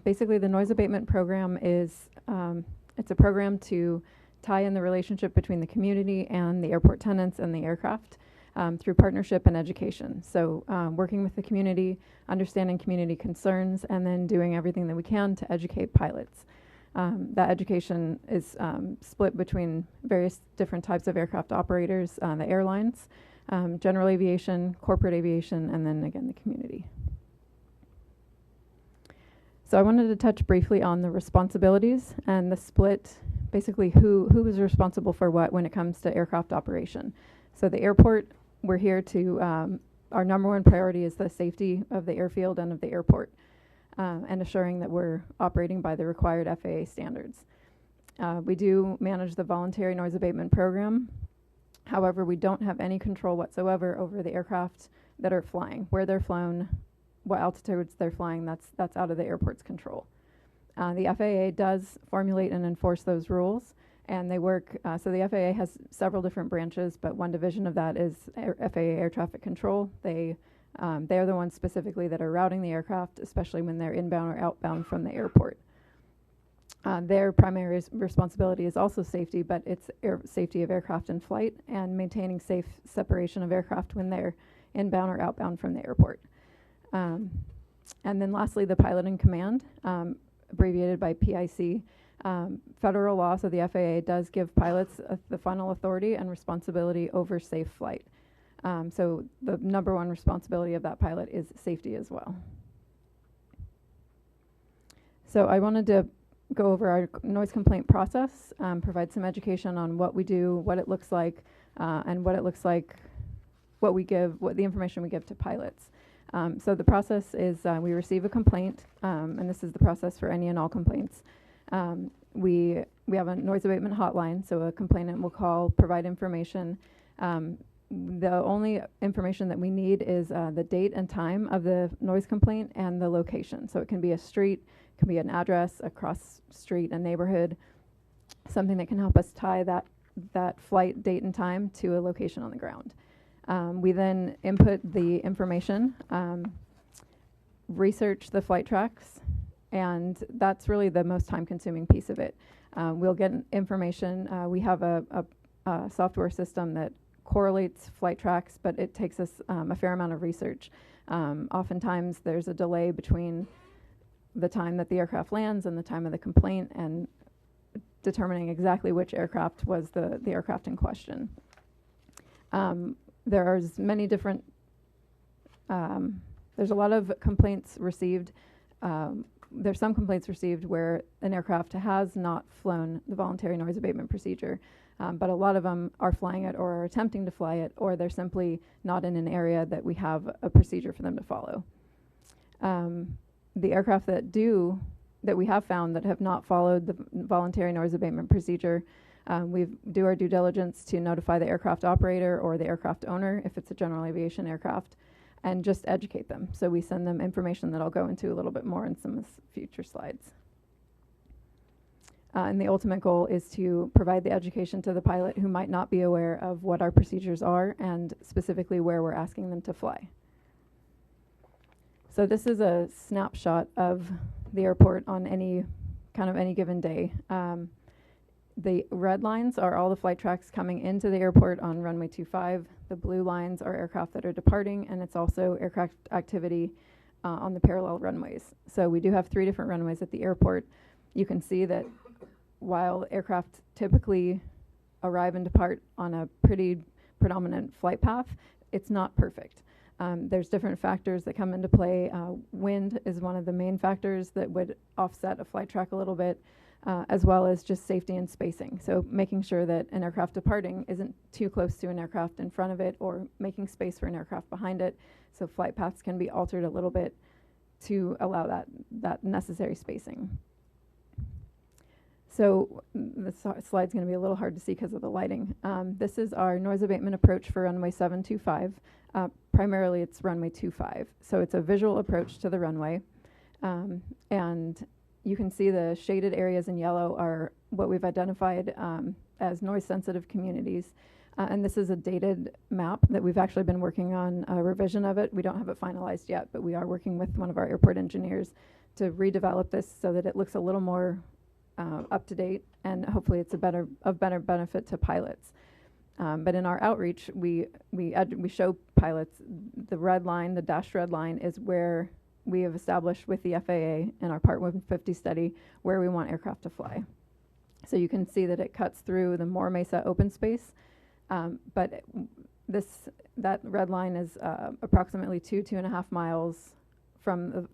Basically, the noise abatement program is it's a program to tie in the relationship between the community and the airport tenants and the aircraft through partnership and education. So working with the community, understanding community concerns, and then doing everything that we can to educate pilots. That education is split between various different types of aircraft operators, the airlines, general aviation, corporate aviation, and then again the community. So I wanted to touch briefly on the responsibilities and the split, basically who is responsible for what when it comes to aircraft operation. So the airport, we're here to, our number one priority is the safety of the airfield and of the airport, and assuring that we're operating by the required FAA standards. We do manage the voluntary noise abatement program. However, we don't have any control whatsoever over the aircraft that are flying, where they're flown, what altitudes they're flying. That's out of the airport's control. The FAA does formulate and enforce those rules, and they work. So the FAA has several different branches, but one division of that is FAA Air Traffic Control. They're the ones specifically that are routing the aircraft, especially when they're inbound or outbound from the airport. Their primary responsibility is also safety, but it's safety of aircraft in flight and maintaining safe separation of aircraft when they're inbound or outbound from the airport. And then lastly, the pilot in command, abbreviated by PIC. Federal law, so the FAA does give pilots the final authority and responsibility over safe flight. So the number one responsibility of that pilot is safety as well. So I wanted to go over our noise complaint process, provide some education on what we do, what it looks like, and what it looks like, what the information we give to pilots. So the process is we receive a complaint, and this is the process for any and all complaints. We have a noise abatement hotline, so a complainant will call, provide information. The only information that we need is the date and time of the noise complaint and the location. So it can be a street, it can be an address, a cross street, a neighborhood, something that can help us tie that flight date and time to a location on the ground. We then input the information, research the flight tracks, and that's really the most time-consuming piece of it. We'll get information. We have a software system that correlates flight tracks, but it takes us a fair amount of research. Oftentimes, there's a delay between the time that the aircraft lands and the time of the complaint, and determining exactly which aircraft was the aircraft in question. There are many different, there's a lot of complaints received. There's some complaints received where an aircraft has not flown the voluntary noise abatement procedure. But a lot of them are flying it or are attempting to fly it, or they're simply not in an area that we have a procedure for them to follow. The aircraft that we have found that have not followed the voluntary noise abatement procedure, we do our due diligence to notify the aircraft operator or the aircraft owner if it's a general aviation aircraft, and just educate them. So we send them information that I'll go into a little bit more in some of the future slides. And the ultimate goal is to provide the education to the pilot who might not be aware of what our procedures are and specifically where we're asking them to fly. So this is a snapshot of the airport on any given day. The red lines are all the flight tracks coming into the airport on runway 25. The blue lines are aircraft that are departing, and it's also aircraft activity on the parallel runways. So we do have 3 different runways at the airport. You can see that while aircraft typically arrive and depart on a pretty predominant flight path, it's not perfect. There's different factors that come into play. Wind is one of the main factors that would offset a flight track a little bit, as well as just safety and spacing. So making sure that an aircraft departing isn't too close to an aircraft in front of it, or making space for an aircraft behind it. So flight paths can be altered a little bit to allow that necessary spacing. So this slide's going to be a little hard to see because of the lighting. This is our noise abatement approach for runway 725. Primarily it's runway 25. So it's a visual approach to the runway. And you can see the shaded areas in yellow are what we've identified as noise sensitive communities. And this is a dated map that we've actually been working on a revision of it. We don't have it finalized yet, but we are working with one of our airport engineers to redevelop this so that it looks a little more up to date, and hopefully it's of better benefit to pilots. But in our outreach, we show pilots the red line, the dashed red line, is where we have established with the FAA in our Part 150 study where we want aircraft to fly. So you can see that it cuts through the Moore Mesa open space, but that red line is approximately 2.5 miles from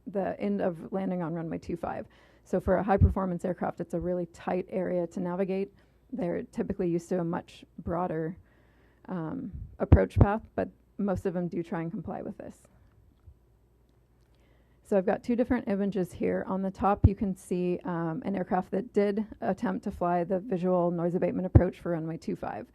the end of landing on runway 25. So for a high-performance aircraft, it's a really tight area to navigate. They're typically used to a much broader approach path, but most of them do try and comply with this. So I've got 2 different images here. On the top, you can see an aircraft that did attempt to fly the visual noise abatement approach for runway 25.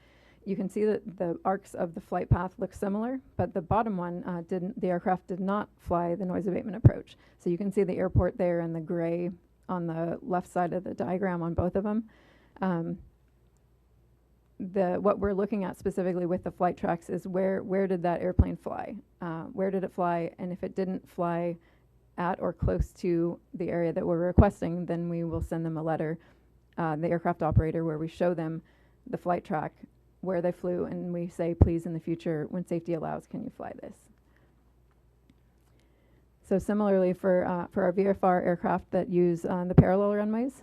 You can see that the arcs of the flight path look similar, but the bottom one the aircraft did not fly the noise abatement approach. So you can see the airport there in the gray on the left side of the diagram on both of them. What we're looking at specifically with the flight tracks is where did that airplane fly? Where did it fly? And if it didn't fly at or close to the area that we're requesting, then we will send them a letter, the aircraft operator, where we show them the flight track, where they flew, and we say, please, in the future, when safety allows, can you fly this? So similarly for our VFR aircraft that use the parallel runways,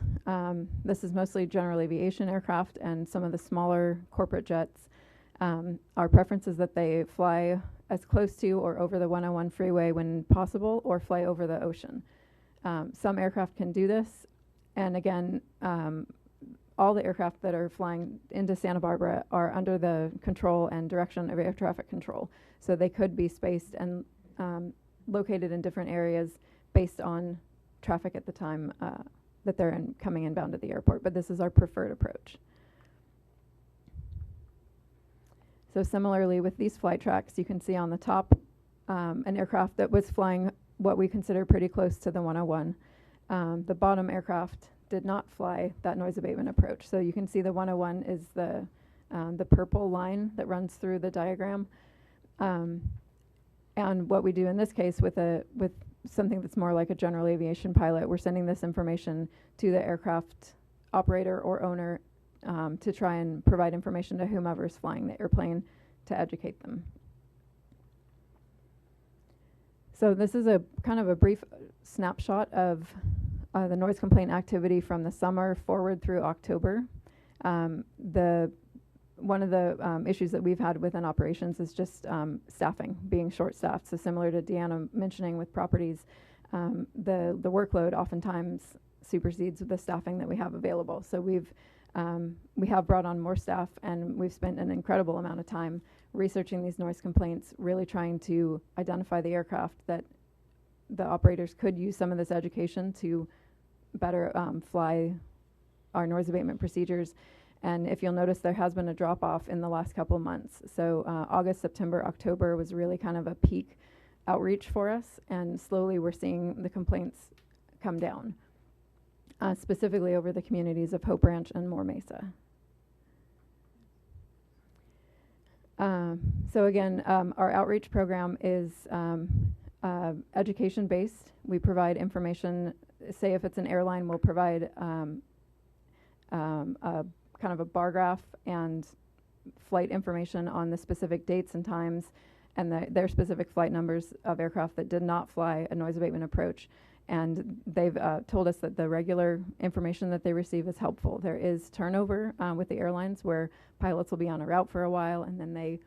this is mostly general aviation aircraft and some of the smaller corporate jets. Our preference is that they fly as close to or over the 101 freeway when possible, or fly over the ocean. Some aircraft can do this, and again, all the aircraft that are flying into Santa Barbara are under the control and direction of air traffic control. So they could be spaced and located in different areas based on traffic at the time that they're coming inbound to the airport, but this is our preferred approach. So similarly with these flight tracks, you can see on the top an aircraft that was flying what we consider pretty close to the 101. The bottom aircraft did not fly that noise abatement approach. So you can see the 101 is the purple line that runs through the diagram. And what we do in this case with something that's more like a general aviation pilot, we're sending this information to the aircraft operator or owner to try and provide information to whomever is flying the airplane to educate them. So this is a kind of a brief snapshot of the noise complaint activity from the summer forward through October. One of the issues that we've had within operations is just staffing, being short-staffed. So similar to Deanna mentioning with properties, the workload oftentimes supersedes the staffing that we have available. So we've We have brought on more staff, and we've spent an incredible amount of time researching these noise complaints, really trying to identify the aircraft that the operators could use some of this education to better fly our noise abatement procedures. And if you'll notice, there has been a drop-off in the last couple of months. So August, September, October was really kind of a peak outreach for us, and slowly we're seeing the complaints come down, specifically over the communities of Hope Ranch and Moore Mesa. So again, our outreach program is education-based. We provide information. Say if it's an airline, we'll provide a kind of a bar graph and flight information on the specific dates and times and their specific flight numbers of aircraft that did not fly a noise abatement approach. And they've told us that the regular information that they receive is helpful. There is turnover with the airlines where pilots will be on a route for a while and then they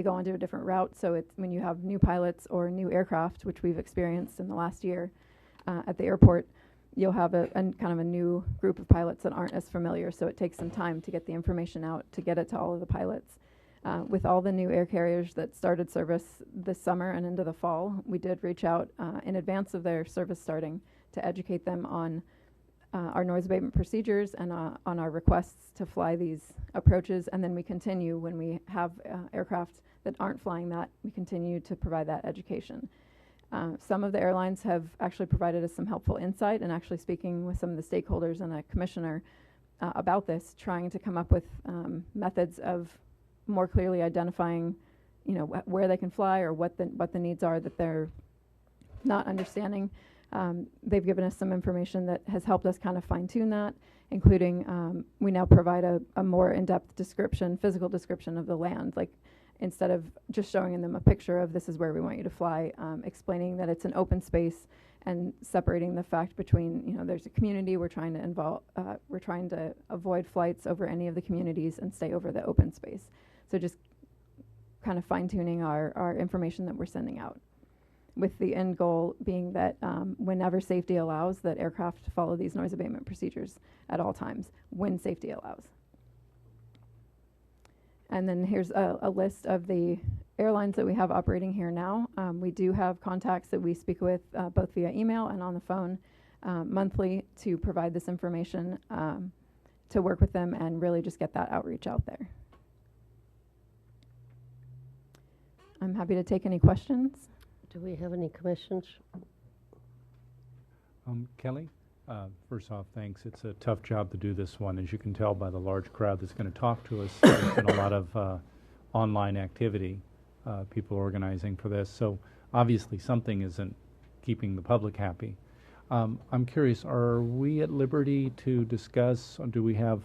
go onto a different route. So it's when you have new pilots or new aircraft, which we've experienced in the last year at the airport, you'll have a kind of a new group of pilots that aren't as familiar. So it takes some time to get the information out, to get it to all of the pilots. With all the new air carriers that started service this summer and into the fall, we did reach out in advance of their service starting to educate them on our noise abatement procedures and on our requests to fly these approaches. And then we continue when we have aircraft that aren't flying that, we continue to provide that education. Some of the airlines have actually provided us some helpful insight, and actually speaking with some of the stakeholders and a commissioner about this, trying to come up with methods of more clearly identifying, where they can fly or what the needs are that they're not understanding. They've given us some information that has helped us kind of fine-tune that, including we now provide a more in-depth description, physical description of the land, like instead of just showing them a picture of this is where we want you to fly, explaining that it's an open space and separating the fact between, there's a community, we're trying to avoid flights over any of the communities and stay over the open space. So just kind of fine-tuning our information that we're sending out, with the end goal being that whenever safety allows, that aircraft follow these noise abatement procedures at all times, when safety allows. And then here's a list of the airlines that we have operating here now. We do have contacts that we speak with both via email and on the phone monthly to provide this information, to work with them and really just get that outreach out there. I'm happy to take any questions. Do we have any commissions? Kelly, first off, thanks. It's a tough job to do this one. As you can tell by the large crowd that's going to talk to us, there's been a lot of online activity, people organizing for this. So obviously something isn't keeping the public happy. I'm curious, are we at liberty to discuss, or do we have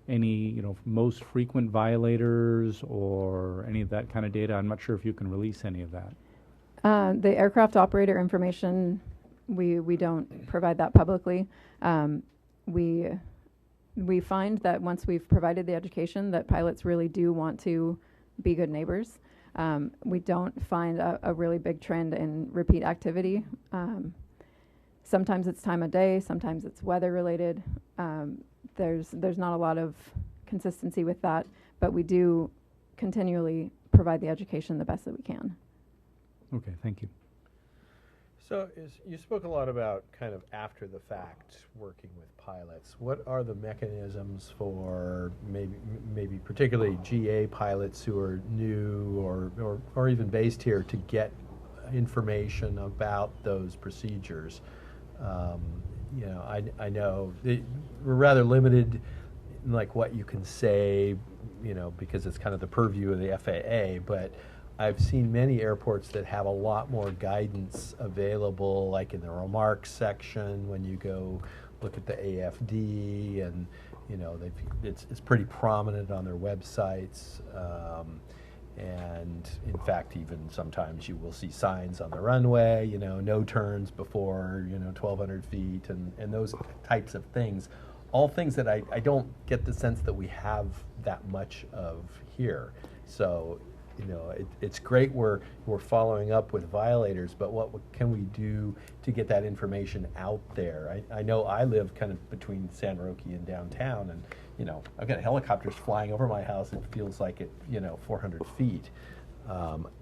any, most frequent violators or any of that kind of data? I'm not sure if you can release any of that. The aircraft operator information, we don't provide that publicly. We find that once we've provided the education, that pilots really do want to be good neighbors. We don't find a really big trend in repeat activity. Sometimes it's time of day, sometimes it's weather related. There's not a lot of consistency with that, but we do continually provide the education the best that we can. Okay, thank you. So you spoke a lot about kind of after the fact working with pilots. What are the mechanisms for maybe particularly GA pilots who are new or even based here to get information about those procedures? I know we're rather limited in like what you can say, because it's kind of the purview of the FAA, but I've seen many airports that have a lot more guidance available, like in the remarks section when you go look at the AFD, and it's pretty prominent on their websites. And in fact, even sometimes you will see signs on the runway, no turns before 1,200 feet, and those types of things. All things that I don't get the sense that we have that much of here. So you know, it's great we're following up with violators, but what can we do to get that information out there? I know I live kind of between San Roque and downtown, and you know, I've got helicopters flying over my house. It feels like it, you know, 400 feet.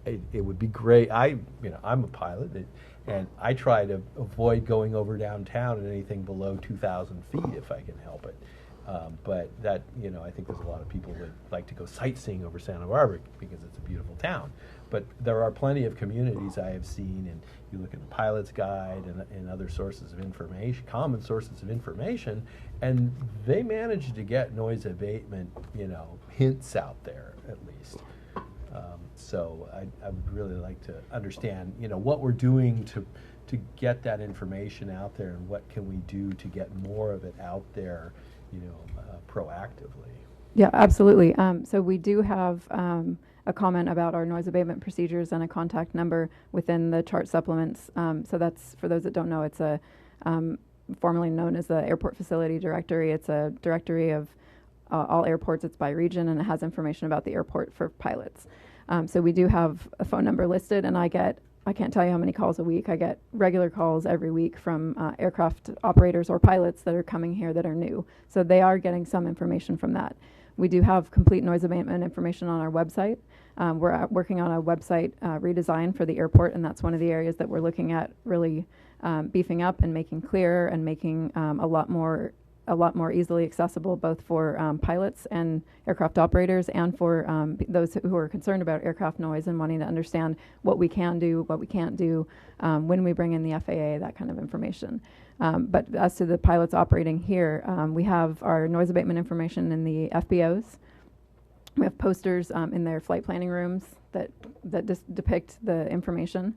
It would be great. I'm a pilot, and I try to avoid going over downtown at anything below 2,000 feet if I can help it. But that, you know, I think there's a lot of people that like to go sightseeing over Santa Barbara because it's a beautiful town. But there are plenty of communities I have seen, and you look at the Pilot's Guide and other sources of information, common sources of information, and they manage to get noise abatement, you know, hints out there at least. So I would really like to understand, you know, what we're doing to get that information out there, and what can we do to get more of it out there, you know, proactively. Yeah, absolutely. So we do have a comment about our noise abatement procedures and a contact number within the chart supplements. So that's, for those that don't know, it's a formerly known as the Airport Facility Directory. It's a directory of all airports. It's by region, and it has information about the airport for pilots. So we do have a phone number listed, and I can't tell you how many calls a week. I get regular calls every week from aircraft operators or pilots that are coming here that are new. So they are getting some information from that. We do have complete noise abatement information on our website. We're working on a website redesign for the airport, and that's one of the areas that we're looking at really beefing up and making clearer and making a lot more easily accessible, both for pilots and aircraft operators, and for those who are concerned about aircraft noise and wanting to understand what we can do, what we can't do, when we bring in the FAA, that kind of information. But as to the pilots operating here, we have our noise abatement information in the FBOs. We have posters in their flight planning rooms that depict the information.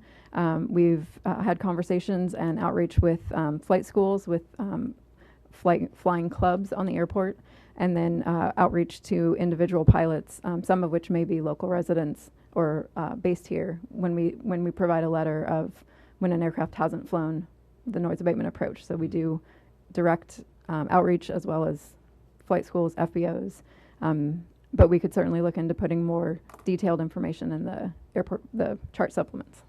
We've had conversations and outreach with flight schools, with flying clubs on the airport, and then outreach to individual pilots, some of which may be local residents or based here, when we provide a letter of when an aircraft hasn't flown the noise abatement approach. So we do direct outreach as well as flight schools, FBOs, but we could certainly look into putting more detailed information in the chart supplements.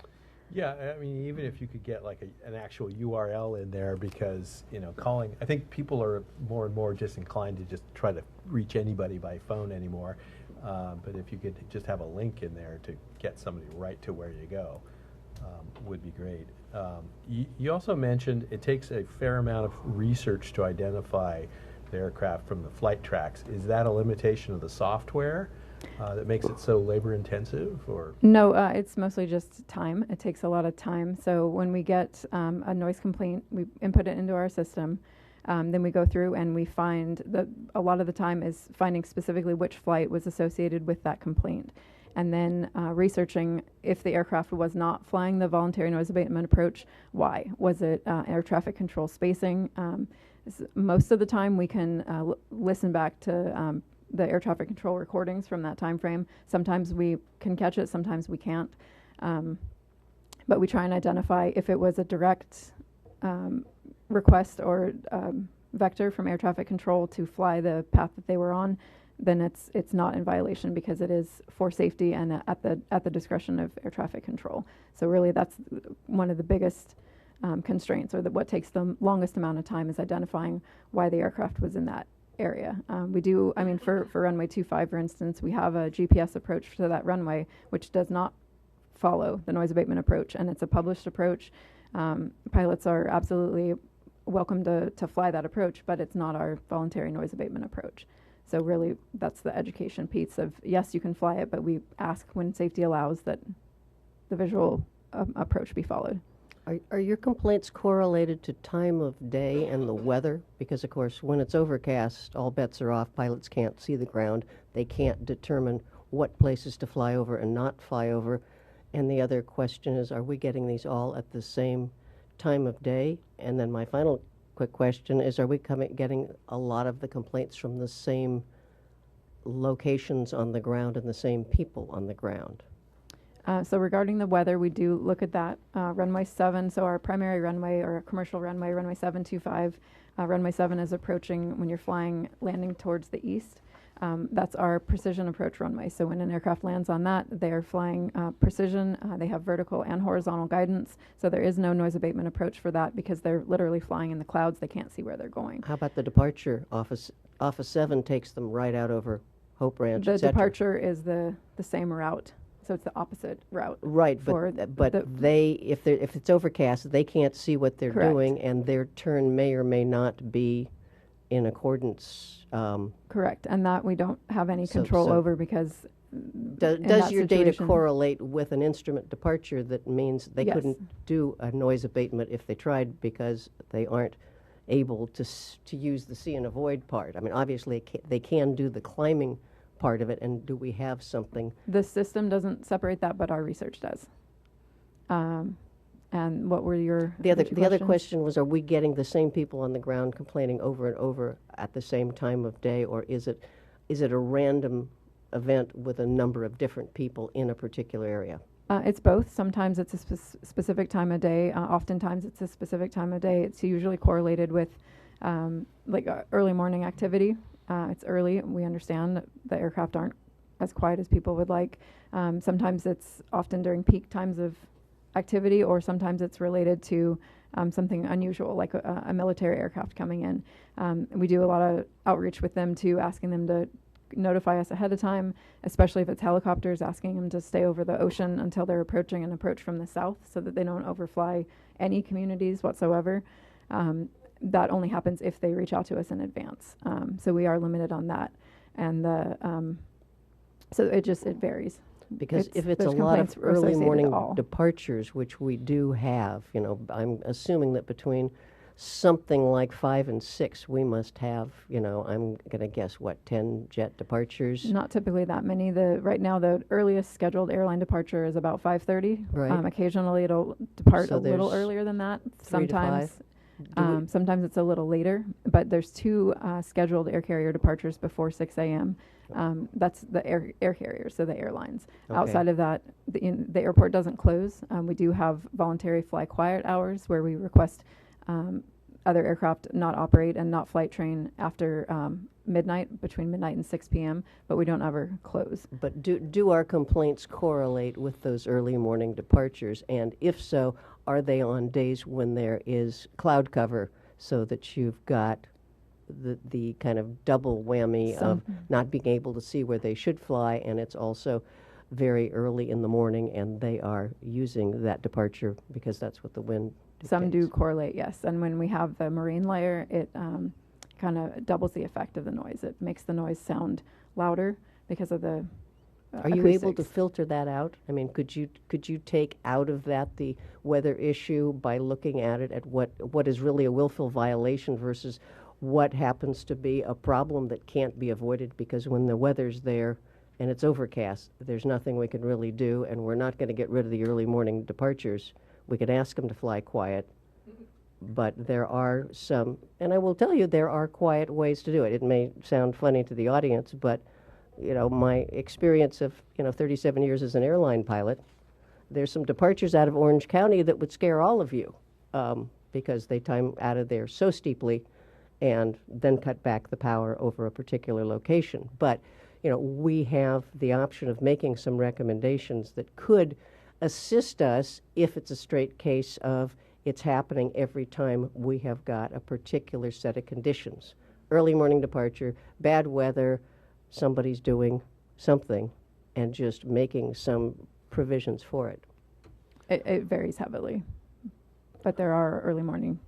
Yeah, I mean, even if you could get like an actual URL in there, because, you know, calling, I think people are more and more disinclined to just try to reach anybody by phone anymore. But if you could just have a link in there to get somebody right to where you go, would be great. You also mentioned it takes a fair amount of research to identify the aircraft from the flight tracks. Is that a limitation of the software that makes it so labor intensive, or? No, it's mostly just time. It takes a lot of time. So when we get a noise complaint, we input it into our system. Then we go through and we find that a lot of the time is finding specifically which flight was associated with that complaint. And then researching if the aircraft was not flying the voluntary noise abatement approach, why? Was it air traffic control spacing? Most of the time we can listen back to the air traffic control recordings from that time frame. Sometimes we can catch it, sometimes we can't. But we try and identify if it was a direct request or vector from air traffic control to fly the path that they were on, then it's not in violation, because it is for safety and at the discretion of air traffic control. So really that's one of the biggest constraints, or what takes the longest amount of time, is identifying why the aircraft was in that area. We do, I mean, for runway 25, for instance, we have a GPS approach to that runway, which does not follow the noise abatement approach, and it's a published approach. Pilots are absolutely welcome to fly that approach, but it's not our voluntary noise abatement approach. So really, that's the education piece of, yes, you can fly it, but we ask when safety allows that the visual approach be followed. Are your complaints correlated to time of day and the weather? Because, of course, when it's overcast, all bets are off. Pilots can't see the ground. They can't determine what places to fly over and not fly over. And the other question is, are we getting these all at the same time of day? And then my final quick question is, are we getting a lot of the complaints from the same locations on the ground and the same people on the ground? So regarding the weather, we do look at that. Runway 7, so our primary runway, or commercial runway, runway 725. Runway 7 is approaching when you're landing towards the east. That's our precision approach runway. So when an aircraft lands on that, they are flying precision. They have vertical and horizontal guidance. So there is no noise abatement approach for that because they're literally flying in the clouds. They can't see where they're going. How about the departure? Office 7 takes them right out over Hope Ranch, The et cetera. departure is the same route. So it's the opposite route. Right, for but the- they, if it's overcast, they can't see what they're Correct. doing, and their turn may or may not be in accordance. Correct. And that we don't have any So- control so over because Does in that your data situation- correlate with an instrument departure that means they Yes. couldn't do a noise abatement if they tried because they aren't able to use the see and avoid part? I mean, obviously, they can do the climbing part of it, and do we have something? the system doesn't separate that, but our research does. And what were your The other two the other questions? question was, are we getting the same people on the ground complaining over and over at the same time of day, or is it a random event with a number of different people in a particular area? It's both. Sometimes it's a specific time of day. Oftentimes it's a specific time of day. It's usually correlated with early morning activity. It's early. We understand that the aircraft aren't as quiet as people would like. Sometimes it's often during peak times of activity, or sometimes it's related to something unusual, like a military aircraft coming in. We do a lot of outreach with them too, asking them to notify us ahead of time, especially if it's helicopters, asking them to stay over the ocean until they're approaching an approach from the south so that they don't overfly any communities whatsoever. That only happens if they reach out to us in advance. So we are limited on that. And so it varies. Because if it's a there's lot of complaints early associated morning all. departures, which we do have, I'm assuming that between something like 5 and 6, we must have, I'm going to guess, 10 jet departures? Not typically that many. Right now, the earliest scheduled airline departure is about 5:30. Right. Occasionally, it'll depart So a little there's earlier than that. 3 to 5? Sometimes it's a little later, but there's 2 scheduled air carrier departures before 6 a.m. That's the air carriers, so the airlines. Okay. Outside of that, the airport doesn't close. We do have voluntary fly quiet hours where we request other aircraft not operate and not flight train after midnight, between midnight and 6 p.m., but we don't ever close. But do our complaints correlate with those early morning departures? And if so, are they on days when there is cloud cover so that you've got the kind of double whammy of not being able to see where they should fly, and it's also very early in the morning and they are using that departure because that's what the wind dictates? Some do correlate, yes. And when we have the marine layer, it kind of doubles the effect of the noise. It makes the noise sound louder because of the Are you able to acoustics. filter that out? I mean, could you take out of that the weather issue by looking at it at what is really a willful violation versus what happens to be a problem that can't be avoided? Because when the weather's there and it's overcast, there's nothing we can really do, and we're not going to get rid of the early morning departures. We could ask them to fly quiet, but there are some, and I will tell you, there are quiet ways to do it. It may sound funny to the audience, but my experience of 37 years as an airline pilot, there's some departures out of Orange County that would scare all of you because they time out of there so steeply and then cut back the power over a particular location. But we have the option of making some recommendations that could assist us if it's a straight case of it's happening every time we have got a particular set of conditions. Early morning departure, bad weather, somebody's doing something, and just making some provisions for it. It varies heavily, but there are early morning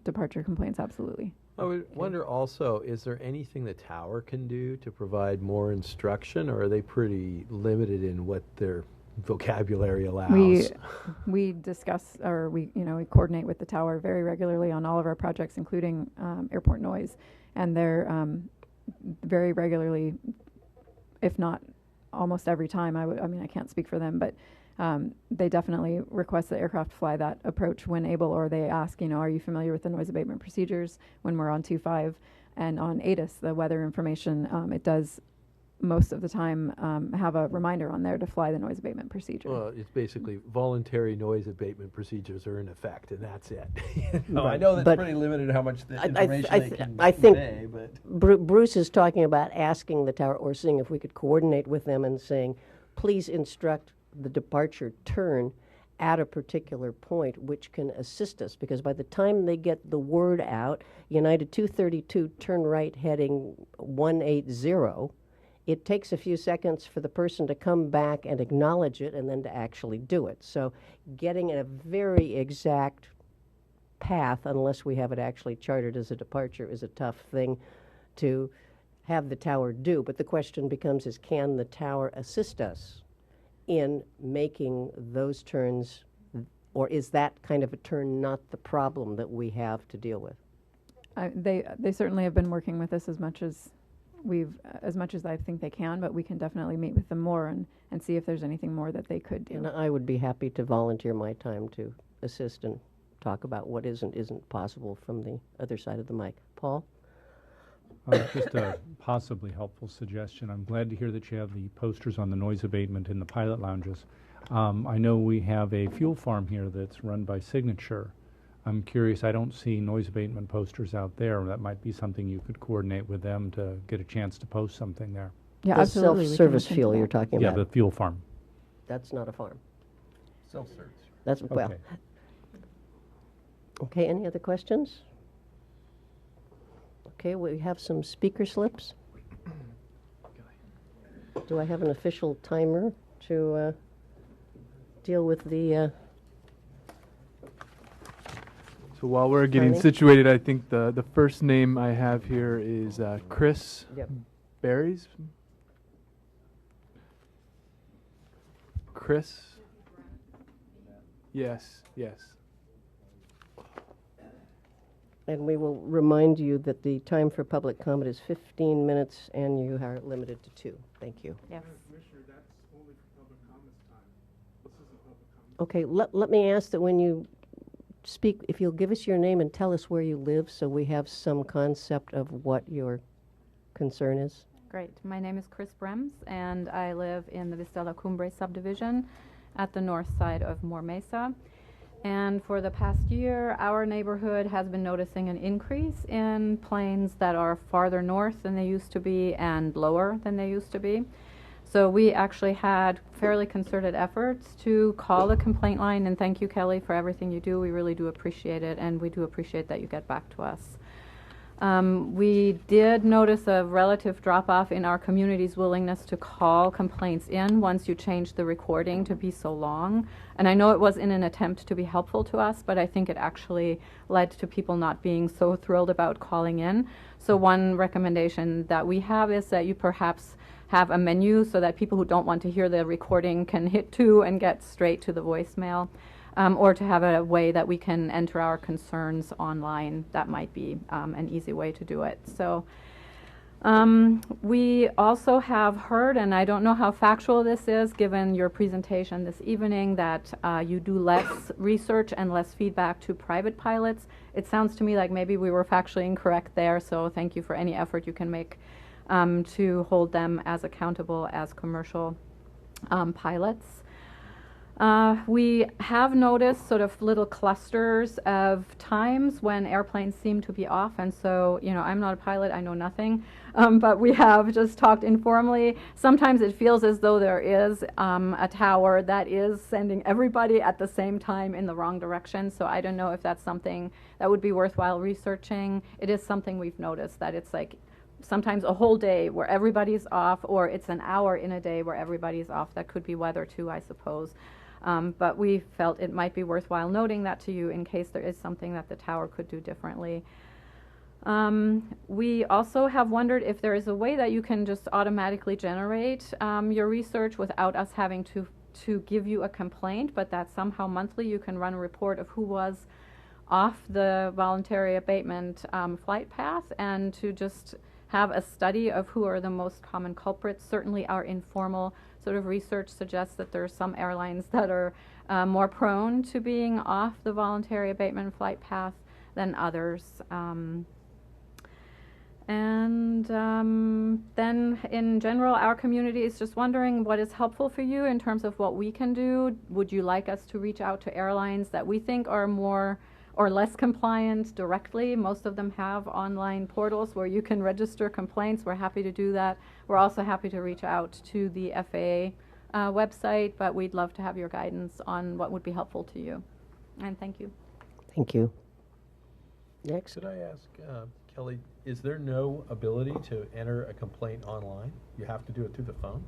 departure complaints, absolutely. I would wonder also, is there anything the tower can do to provide more instruction, or are they pretty limited in what their vocabulary allows? We discuss, or we coordinate with the tower very regularly on all of our projects, including airport noise, and they're very regularly, if not almost every time, I can't speak for them, but they definitely request that aircraft fly that approach when able, or they ask, are you familiar with the noise abatement procedures when we're on 2.5? And on ATIS, the weather information, it does most of the time have a reminder on there to fly the noise abatement procedure. Well, it's basically voluntary noise abatement procedures are in effect, and that's it. You know, I Right. know that's But pretty limited how much the I information th- they can I think convey, but Bruce is talking about asking the tower or seeing if we could coordinate with them and saying, please instruct the departure turn at a particular point, which can assist us, because by the time they get the word out, United 232, turn right heading 180, it takes a few seconds for the person to come back and acknowledge it and then to actually do it. So getting a very exact path, unless we have it actually chartered as a departure, is a tough thing to have the tower do. But the question becomes is, can the tower assist us in making those turns, or is that kind of a turn not the problem that we have to deal with? They certainly have been working with us as much as I think they can, but we can definitely meet with them more and see if there's anything more that they could do. And I would be happy to volunteer my time to assist and talk about what isn't possible from the other side of the mic. Paul? Just a possibly helpful suggestion. I'm glad to hear that you have the posters on the noise abatement in the pilot lounges. I know we have a fuel farm here that's run by Signature. I'm curious, I don't see noise abatement posters out there. That might be something you could coordinate with them to get a chance to post something there. Yeah, The absolutely. we can self-service look into fuel that. you're talking Yeah, about. the fuel farm. That's not a farm. self-service. That's, well. Okay. Okay, any other questions? Okay, we have some speaker slips. Do I have an official timer to deal with the, So while we're getting Attorney? situated, I think the first name I have here is Chris Yep. Berries. Chris? Yes, yes. and we will remind you that the time for public comment is 15 minutes and you are limited to 2. Thank you. Yes. Okay, let me ask that when you speak, if you'll give us your name and tell us where you live so we have some concept of what your concern is. Great. My name is Chris Brems, and I live in the Vista La Cumbre subdivision at the north side of Moore Mesa. And for the past year, our neighborhood has been noticing an increase in planes that are farther north than they used to be and lower than they used to be. So we actually had fairly concerted efforts to call the complaint line, and thank you, Kelly, for everything you do. We really do appreciate it, and we do appreciate that you get back to us. We did notice a relative drop-off in our community's willingness to call complaints in once you changed the recording to be so long. And I know it was in an attempt to be helpful to us, but I think it actually led to people not being so thrilled about calling in. So one recommendation that we have is that you perhaps have a menu so that people who don't want to hear the recording can hit 2 and get straight to the voicemail. Or to have a way that we can enter our concerns online. That might be an easy way to do it. So we also have heard, and I don't know how factual this is given your presentation this evening, that you do less research and less feedback to private pilots. It sounds to me like maybe we were factually incorrect there, so thank you for any effort you can make to hold them as accountable as commercial pilots. We have noticed sort of little clusters of times when airplanes seem to be off, and so, you know, I'm not a pilot, I know nothing, but we have just talked informally. Sometimes it feels as though there is a tower that is sending everybody at the same time in the wrong direction, so I don't know if that's something that would be worthwhile researching. It is something we've noticed, that it's like sometimes a whole day where everybody's off, or it's an hour in a day where everybody's off. That could be weather too, I suppose. But we felt it might be worthwhile noting that to you in case there is something that the tower could do differently. We also have wondered if there is a way that you can just automatically generate your research without us having to give you a complaint, but that somehow monthly you can run a report of who was off the voluntary abatement flight path, and to just have a study of who are the most common culprits. Certainly our informal sort of research suggests that there are some airlines that are more prone to being off the voluntary abatement flight path than others. And then in general, our community is just wondering what is helpful for you in terms of what we can do. Would you like us to reach out to airlines that we think are more or less compliant directly? Most of them have online portals where you can register complaints. We're happy to do that. We're also happy to reach out to the FAA website, but we'd love to have your guidance on what would be helpful to you. And thank you. Thank you. Next. Could I ask, Kelly, is there no ability to enter a complaint online? You have to do it through the phone?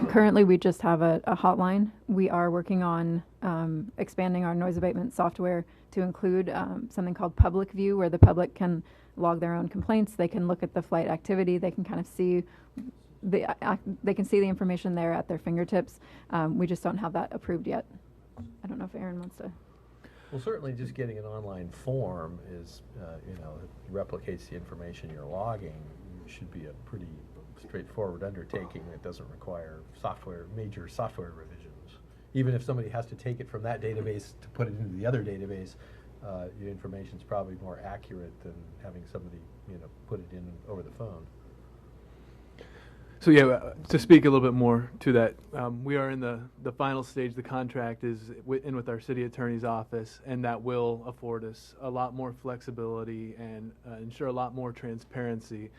Currently, we just have a hotline. We are working on expanding our noise abatement software to include something called Public View, where the public can log their own complaints. They can look at the flight activity. They can kind of see they can see the information there at their fingertips. We just don't have that approved yet. I don't know if Aaron wants to. Well, certainly just getting an online form is, it replicates the information you're logging. It should be a pretty straightforward undertaking that doesn't require major software revisions. Even if somebody has to take it from that database to put it into the other database, your information is probably more accurate than having somebody, put it in over the phone. So yeah, to speak a little bit more to that, we are in the final stage. The contract is in with our city attorney's office, and that will afford us a lot more flexibility and ensure a lot more transparency,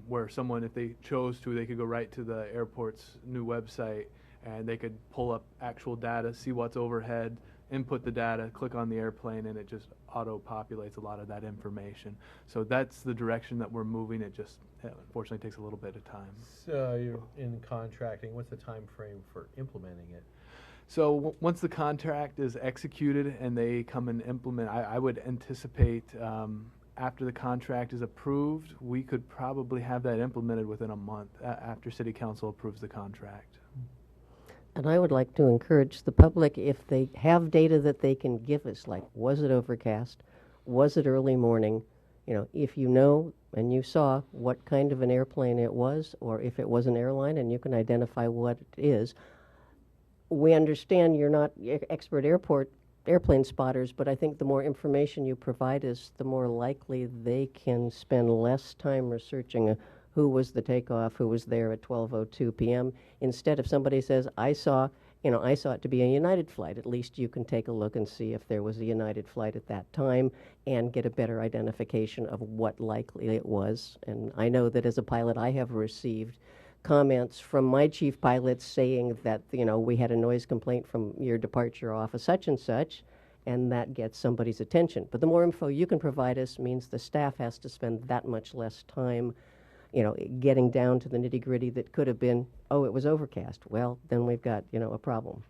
where someone, if they chose to, they could go right to the airport's new website and they could pull up actual data, see what's overhead, input the data, click on the airplane, and it just auto-populates a lot of that information. So that's the direction that we're moving. It just unfortunately takes a little bit of time. So you're in contracting. What's the time frame for implementing it? So once the contract is executed and they come and implement, I would anticipate after the contract is approved, we could probably have that implemented within a month after City Council approves the contract. And I would like to encourage the public, if they have data that they can give us, like was it overcast, was it early morning, if you know and you saw what kind of an airplane it was, or if it was an airline and you can identify what it is. We understand you're not expert airplane spotters, but I think the more information you provide us, the more likely they can spend less time researching who was the takeoff, who was there at 12:02 p.m. Instead, if somebody says, I saw it to be a United flight, at least you can take a look and see if there was a United flight at that time and get a better identification of what likely it was. And I know that as a pilot, I have received comments from my chief pilots saying that, we had a noise complaint from your departure off of such and such, and that gets somebody's attention. But the more info you can provide us means the staff has to spend that much less time getting down to the nitty-gritty that could have been, it was overcast. Well, then we've got, a problem.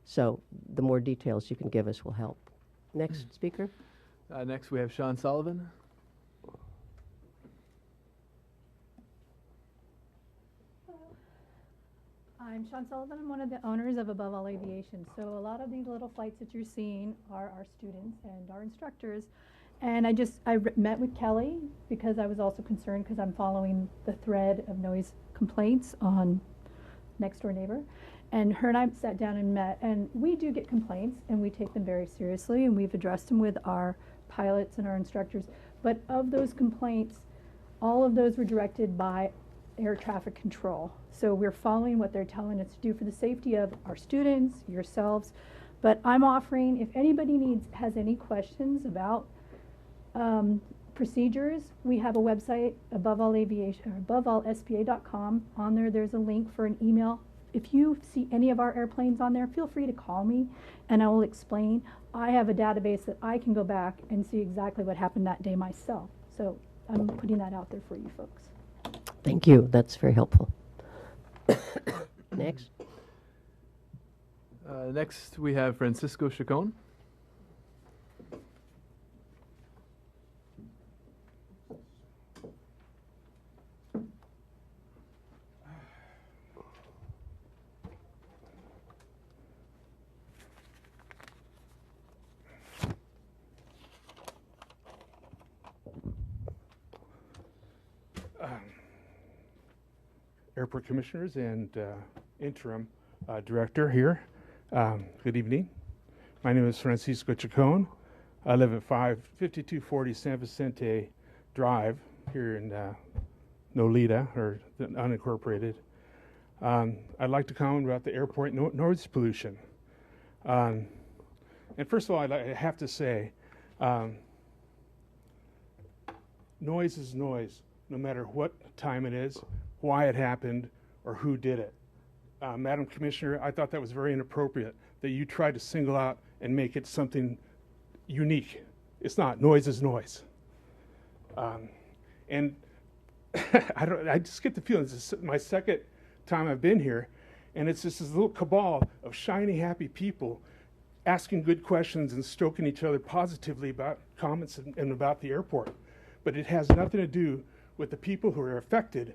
So the more details you can give us will help. Next speaker. Next, we have Sean Sullivan. I'm Sean Sullivan. I'm one of the owners of Above All Aviation. So a lot of these little flights that you're seeing are our students and our instructors. And I met with Kelly because I was also concerned because I'm following the thread of noise complaints on Next Door Neighbor. And her and I sat down and met, and we do get complaints and we take them very seriously, and we've addressed them with our pilots and our instructors. But of those complaints, all of those were directed by air traffic control. So we're following what they're telling us to do for the safety of our students, yourselves. But I'm offering, if anybody has any questions about procedures, we have a website, aboveallaviation.com. On there, there's a link for an email. If you see any of our airplanes on there, feel free to call me and I will explain. I have a database that I can go back and see exactly what happened that day myself. So I'm putting that out there for you folks. Thank you. That's very helpful. Next. Next, we have Francisco Chacon. Airport Commissioners and Interim Director here. Good evening. My name is Francisco Chacon. I live at 5240 San Vicente Drive here in Nolita, or the unincorporated. I'd like to comment about the airport noise pollution. And first of all, I have to say, noise is noise, no matter what time it is, why it happened, or who did it. Madam Commissioner, I thought that was very inappropriate, that you tried to single out and make it something unique. It's not. Noise is noise. And I just get the feeling, this is my second time I've been here, and it's just this little cabal of shiny, happy people asking good questions and stoking each other positively about comments and about the airport. But it has nothing to do with the people who are affected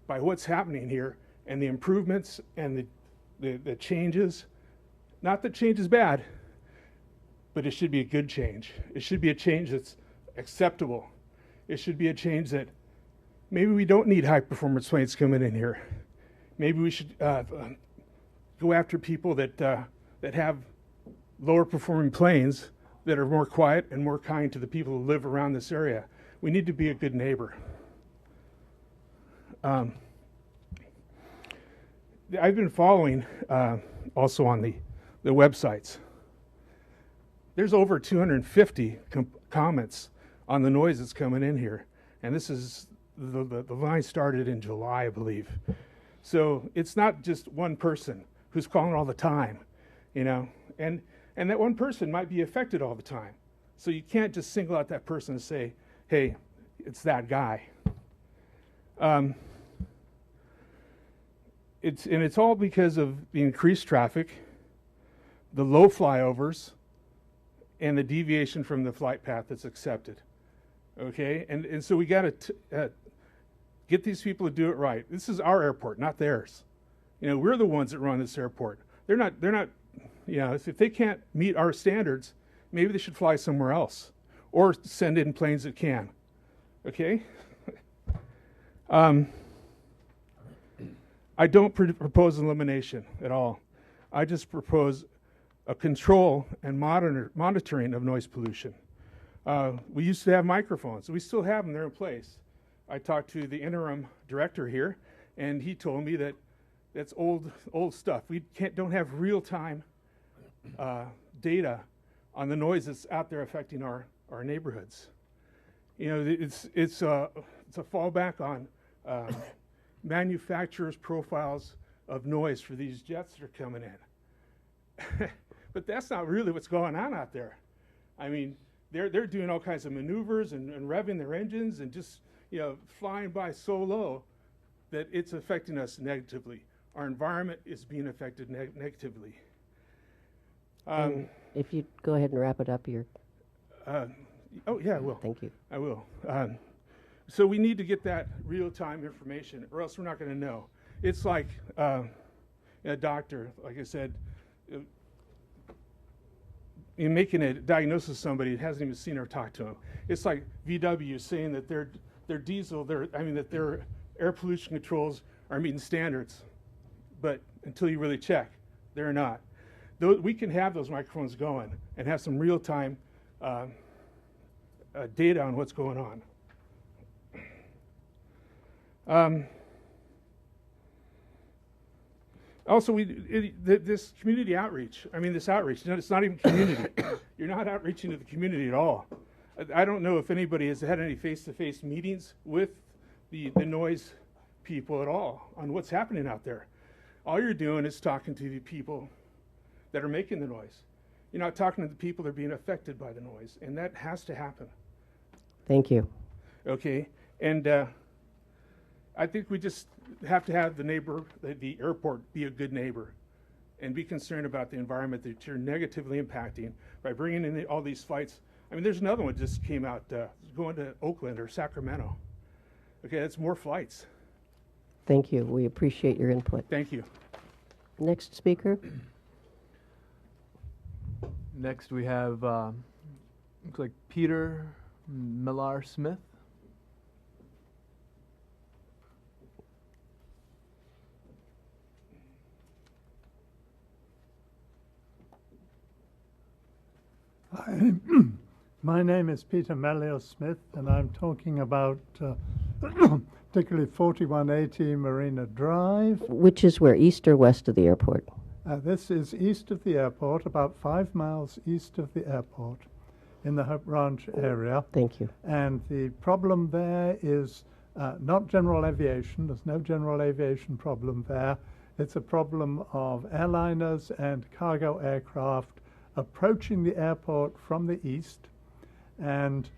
by what's happening here and the improvements and the changes. Not that change is bad, but it should be a good change. It should be a change that's acceptable. It should be a change that maybe we don't need high performance planes coming in here. Maybe we should go after people that have lower performing planes that are more quiet and more kind to the people who live around this area. We need to be a good neighbor. I've been following also on the websites. There's over 250 comments on the noise that's coming in here. And this is, the line started in July, I believe. So it's not just one person who's calling all the time, you know, and that one person might be affected all the time. So you can't just single out that person and say, hey, it's that guy. It's all because of the increased traffic, the low flyovers, and the deviation from the flight path that's accepted. Okay, and so we got to get these people to do it right. This is our airport, not theirs. You know, we're the ones that run this airport. They're not. You know, if they can't meet our standards, maybe they should fly somewhere else, or send in planes that can. Okay. I don't propose elimination at all. I just propose a control and monitoring of noise pollution. We used to have microphones. We still have them. They're in place. I talked to the interim director here, and he told me that that's old stuff. We don't have real-time data on the noise that's out there affecting our neighborhoods. You know, it's a fallback on manufacturers' profiles of noise for these jets that are coming in. But that's not really what's going on out there. I mean, they're doing all kinds of maneuvers and revving their engines and just, you know, flying by so low that it's affecting us negatively. Our environment is being affected negatively. If you go ahead and wrap it up, Oh, yeah, I will. Thank you. I will. So we need to get that real-time information, or else we're not going to know. It's like a doctor, like I said, in making a diagnosis of somebody that hasn't even seen or talked to them. It's like VW saying that their air pollution controls are meeting standards, but until you really check, they're not. We can have those microphones going and have some real-time data on what's going on. Also, this community outreach, this outreach, it's not even community. You're not outreaching to the community at all. I don't know if anybody has had any face-to-face meetings with the noise people at all on what's happening out there. All you're doing is talking to the people that are making the noise. You're not talking to the people that are being affected by the noise, and that has to happen. Thank you. Okay, and I think we just have to have the airport be a good neighbor and be concerned about the environment that you're negatively impacting by bringing in all these flights. There's another one just came out going to Oakland or Sacramento. Okay, that's more flights. Thank you. We appreciate your input. Thank you. Next speaker. Next we have, looks like Peter Millar-Smith. My name is Peter Mellios-Smith, and I'm talking about particularly 4180 Marina Drive. Which is where, east or west of the airport? This is east of the airport, about 5 miles east of the airport, in the Hope Ranch area. Thank you. And the problem there is not general aviation. There's no general aviation problem there. It's a problem of airliners and cargo aircraft approaching the airport from the east. And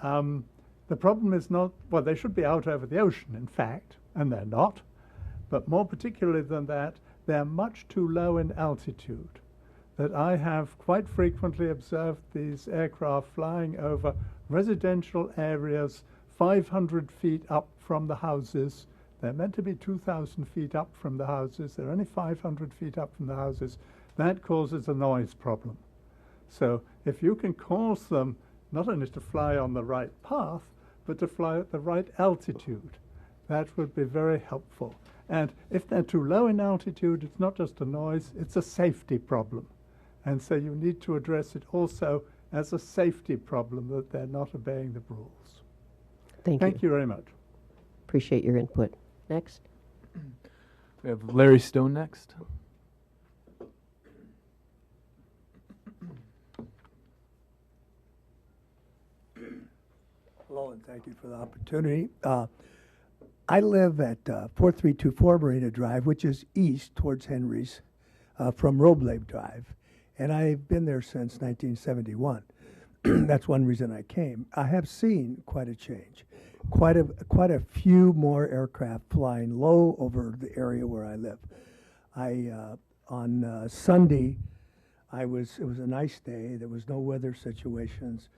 the problem is not, well, they should be out over the ocean, in fact, and they're not. But more particularly than that, they're much too low in altitude. That I have quite frequently observed these aircraft flying over residential areas 500 feet up from the houses. They're meant to be 2,000 feet up from the houses. They're only 500 feet up from the houses. That causes a noise problem. So if you can cause them not only to fly on the right path, but to fly at the right altitude, that would be very helpful. And if they're too low in altitude, it's not just a noise, it's a safety problem. And so you need to address it also as a safety problem, that they're not obeying the rules. Thank you very much. Appreciate your input. Next. We have Larry Stone next. Hello, and thank you for the opportunity. I live at 4324 Marina Drive, which is east towards Henry's from Roble Drive, and I've been there since 1971. That's one reason I came. I have seen quite a change, quite a few more aircraft flying low over the area where I live. On Sunday, it was a nice day. There was no weather situations.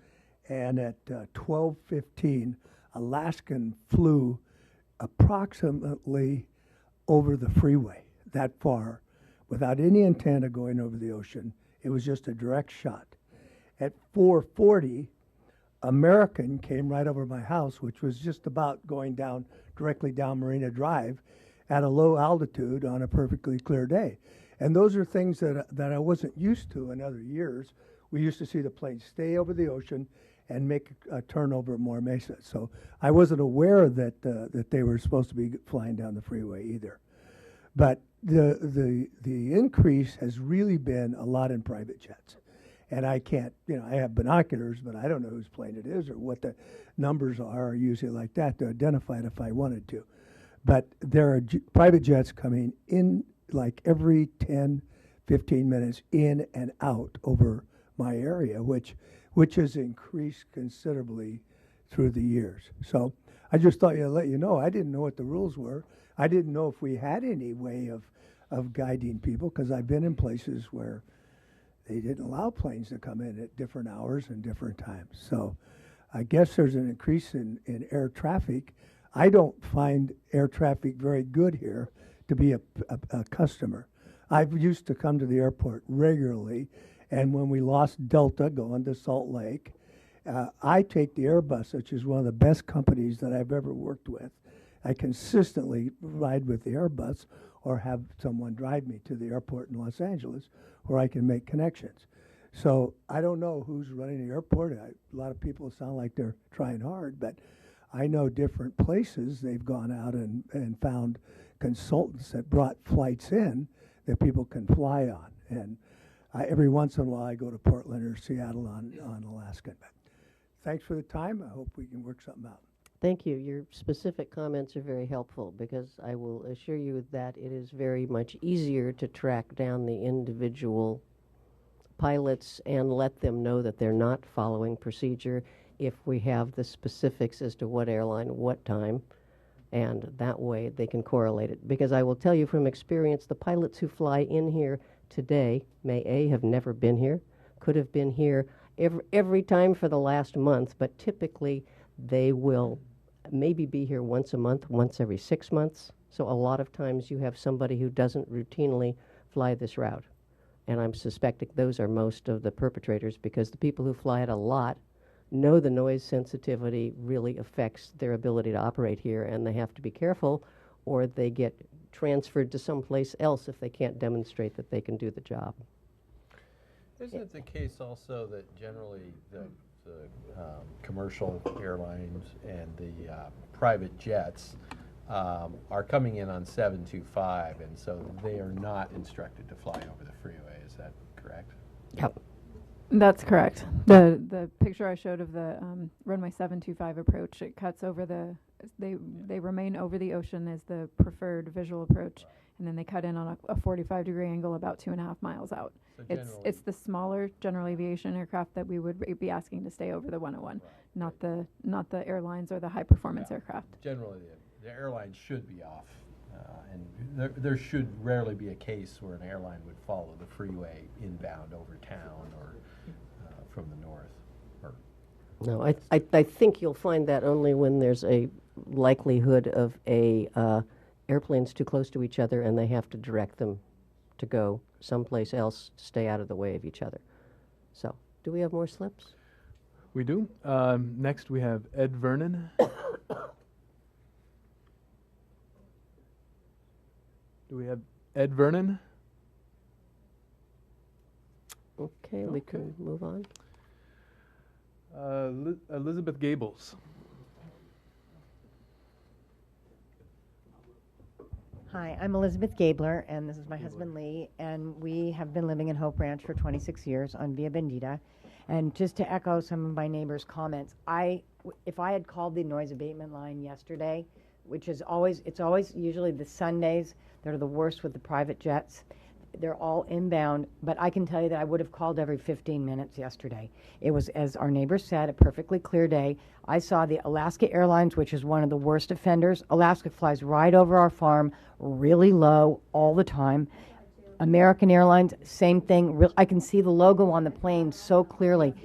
And at 12:15, Alaskan flew approximately over the freeway, that far, without any antenna going over the ocean. It was just a direct shot. At 4:40, American came right over my house, which was just about going down, directly down Marina Drive, at a low altitude on a perfectly clear day. And those are things that I wasn't used to in other years. We used to see the plane stay over the ocean and make a turn over at More Mesa. So I wasn't aware that that they were supposed to be flying down the freeway either. But the increase has really been a lot in private jets. And I can't, I have binoculars, but I don't know whose plane it is or what the numbers are usually like that to identify it if I wanted to. But there are private jets coming in like every 10, 15 minutes in and out over my area, which has increased considerably through the years. So I just thought I'd let you know. I didn't know what the rules were. I didn't know if we had any way of guiding people, because I've been in places where they didn't allow planes to come in at different hours and different times. So I guess there's an increase in air traffic. I don't find air traffic very good here to be a customer. I've used to come to the airport regularly, and when we lost Delta going to Salt Lake, I take the Airbus, which is one of the best companies that I've ever worked with. I consistently ride with the Airbus or have someone drive me to the airport in Los Angeles where I can make connections. So I don't know who's running the airport. A lot of people sound like they're trying hard, but I know different places they've gone out and found consultants that brought flights in that people can fly on. And every once in a while I go to Portland or Seattle on Alaskan. But thanks for the time. I hope we can work something out. Thank you. Your specific comments are very helpful, because I will assure you that it is very much easier to track down the individual pilots and let them know that they're not following procedure if we have the specifics as to what airline, what time, and that way they can correlate it. Because I will tell you from experience, the pilots who fly in here today may have never been here, could have been here every time for the last month, but typically they will maybe be here once a month, once every 6 months. So a lot of times you have somebody who doesn't routinely fly this route. And I'm suspecting those are most of the perpetrators, because the people who fly it a lot know the noise sensitivity really affects their ability to operate here, and they have to be careful or they get transferred to someplace else if they can't demonstrate that they can do the job. Isn't it the case also that generally the the commercial airlines and the private jets are coming in on 725, and so they are not instructed to fly over the freeway. Is that correct? Yep. That's correct. The picture I showed of the runway 725 approach, it cuts over they remain over the ocean as the preferred visual approach, and then they cut in on a 45-degree angle about 2.5 miles out. So It's the smaller general aviation aircraft that we would be asking to stay over the 101, not the airlines or the high performance aircraft. Generally, the airline should be off, and there should rarely be a case where an airline would follow the freeway inbound over town or from the north. No, I think you'll find that only when there's a likelihood of airplanes too close to each other and they have to direct them to go someplace else to stay out of the way of each other. So, do we have more slips? We do. Next, we have Ed Vernon. Do we have Ed Vernon? Okay, we can move on. Elizabeth Gables. Hi, I'm Elizabeth Gabler, and this is my husband Lee, and we have been living in Hope Ranch for 26 years on Via Bendita. And just to echo some of my neighbors' comments, if I had called the noise abatement line yesterday, it's always usually the Sundays that are the worst with the private jets. They're all inbound, but I can tell you that I would have called every 15 minutes yesterday. It was, as our neighbor said, a perfectly clear day. I saw the Alaska Airlines, which is one of the worst offenders. Alaska flies right over our farm, really low all the time. American Airlines, same thing. I can see the logo on the plane so clearly.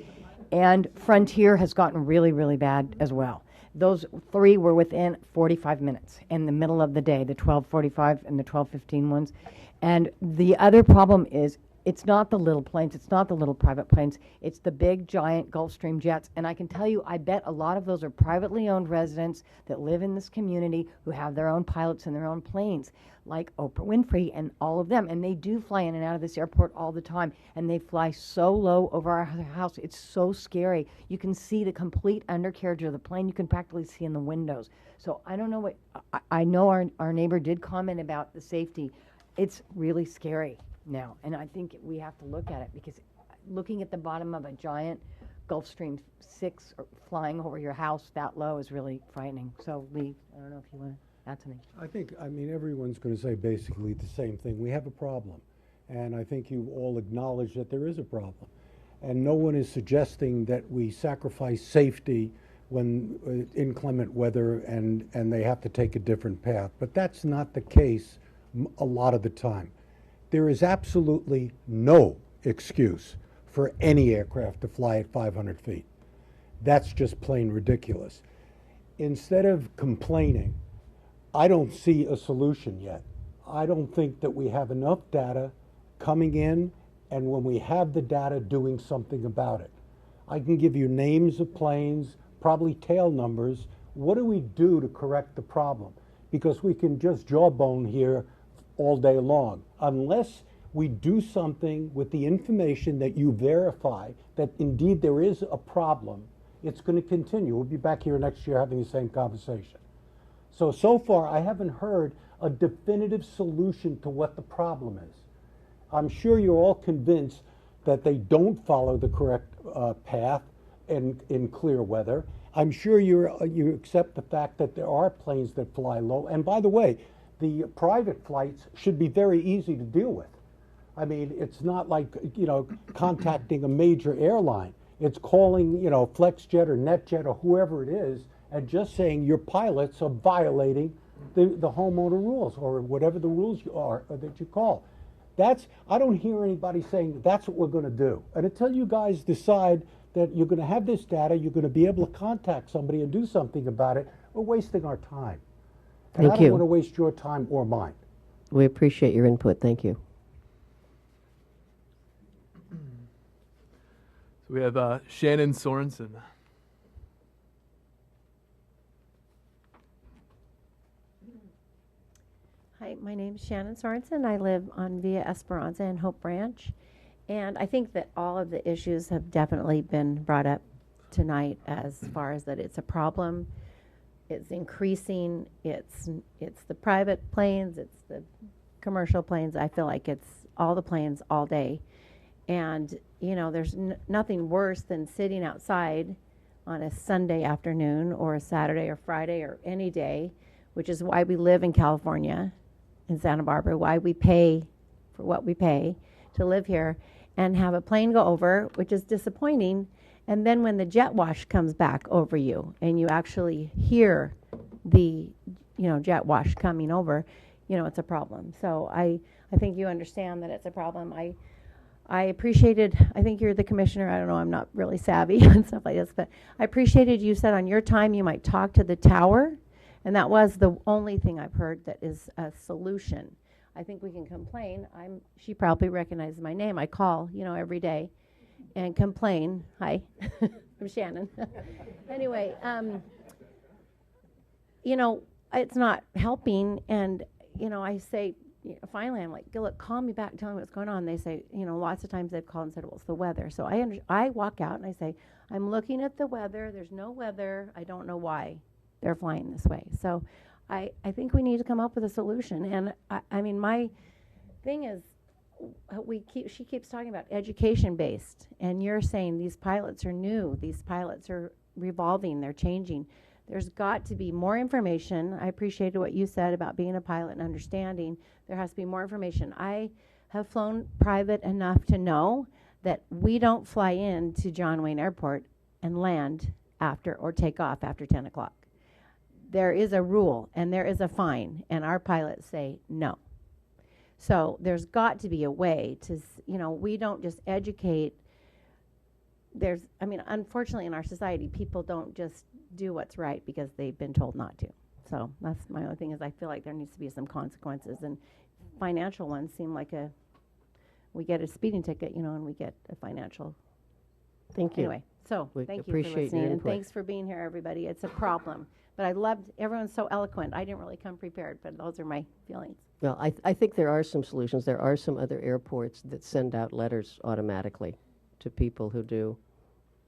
And Frontier has gotten really, really bad as well. Those three were within 45 minutes in the middle of the day, the 12:45 and the 12:15 ones. And the other problem is it's not the little planes, it's not the little private planes, it's the big, giant Gulfstream jets. And I can tell you, I bet a lot of those are privately owned residents that live in this community who have their own pilots and their own planes, like Oprah Winfrey and all of them. And they do fly in and out of this airport all the time. And they fly so low over our house, it's so scary. You can see the complete undercarriage of the plane. You can practically see in the windows. So I don't know what, I know our neighbor did comment about the safety. It's really scary now, and I think we have to look at it, because looking at the bottom of a giant Gulfstream 6 flying over your house that low is really frightening. So, Lee, I don't know if you want to add something. I mean, everyone's going to say basically the same thing. We have a problem, and I think you all acknowledge that there is a problem. And no one is suggesting that we sacrifice safety when inclement weather and they have to take a different path. But that's not the case a lot of the time. There is absolutely no excuse for any aircraft to fly at 500 feet. That's just plain ridiculous. Instead of complaining, I don't see a solution yet. I don't think that we have enough data coming in, and when we have the data, doing something about it. I can give you names of planes, probably tail numbers. What do we do to correct the problem? Because we can just jawbone here all day long. Unless we do something with the information that you verify that indeed there is a problem, it's going to continue. We'll be back here next year having the same conversation. So far, I haven't heard a definitive solution to what the problem is. I'm sure you're all convinced that they don't follow the correct path in clear weather. I'm sure you accept the fact that there are planes that fly low. And by the way, the private flights should be very easy to deal with. I mean, it's not like, contacting a major airline. It's calling, FlexJet or NetJet or whoever it is, and just saying your pilots are violating the homeowner rules or whatever the rules are that you call. I don't hear anybody saying that's what we're going to do. And until you guys decide that you're going to have this data, you're going to be able to contact somebody and do something about it, we're wasting our time. And I don't want to waste your time or mine. We appreciate your input. Thank you. So we have Shannon Sorensen. Hi, my name is Shannon Sorensen. I live on Via Esperanza in Hope Ranch. And I think that all of the issues have definitely been brought up tonight as far as that it's a problem. It's increasing. It's the private planes. It's the commercial planes. I feel like it's all the planes all day. And, you know, there's nothing worse than sitting outside on a Sunday afternoon or a Saturday or Friday or any day, which is why we live in California, in Santa Barbara, why we pay for what we pay to live here, and have a plane go over, which is disappointing. And then when the jet wash comes back over you and you actually hear the, you know, jet wash coming over, you know, it's a problem. So I think you understand that it's a problem. I appreciated, I think you're the commissioner, I don't know, I'm not really savvy and stuff like this, but I appreciated you said on your time you might talk to the tower, and that was the only thing I've heard that is a solution. I think we can complain. She probably recognizes my name. I call, you know, every day and complain. Hi, I'm Shannon. Anyway, you know, it's not helping, and, you know, I say, finally, I'm like, look, call me back, tell me what's going on. They say, you know, lots of times they've called and said, well, it's the weather. So I walk out and I say, I'm looking at the weather. There's no weather. I don't know why they're flying this way. So I think we need to come up with a solution. And I mean, my thing is, she keeps talking about education-based, and you're saying these pilots are new. These pilots are revolving. They're changing. There's got to be more information. I appreciated what you said about being a pilot and understanding. There has to be more information. I have flown private enough to know that we don't fly into John Wayne Airport and land after or take off after 10 o'clock. There is a rule and there is a fine, and our pilots say no. So there's got to be a way to, you know, we don't just educate. I mean, unfortunately in our society, people don't just do what's right because they've been told not to. So that's my only thing, is I feel like there needs to be some consequences, and financial ones seem like we get a speeding ticket, you know, and we get a financial. Thank you. Anyway, so We thank you for appreciate your listening, and input. thanks for being here, everybody. It's a problem, but I loved, everyone's so eloquent. I didn't really come prepared, but those are my feelings. Well, I think there are some solutions. There are some other airports that send out letters automatically to people who do,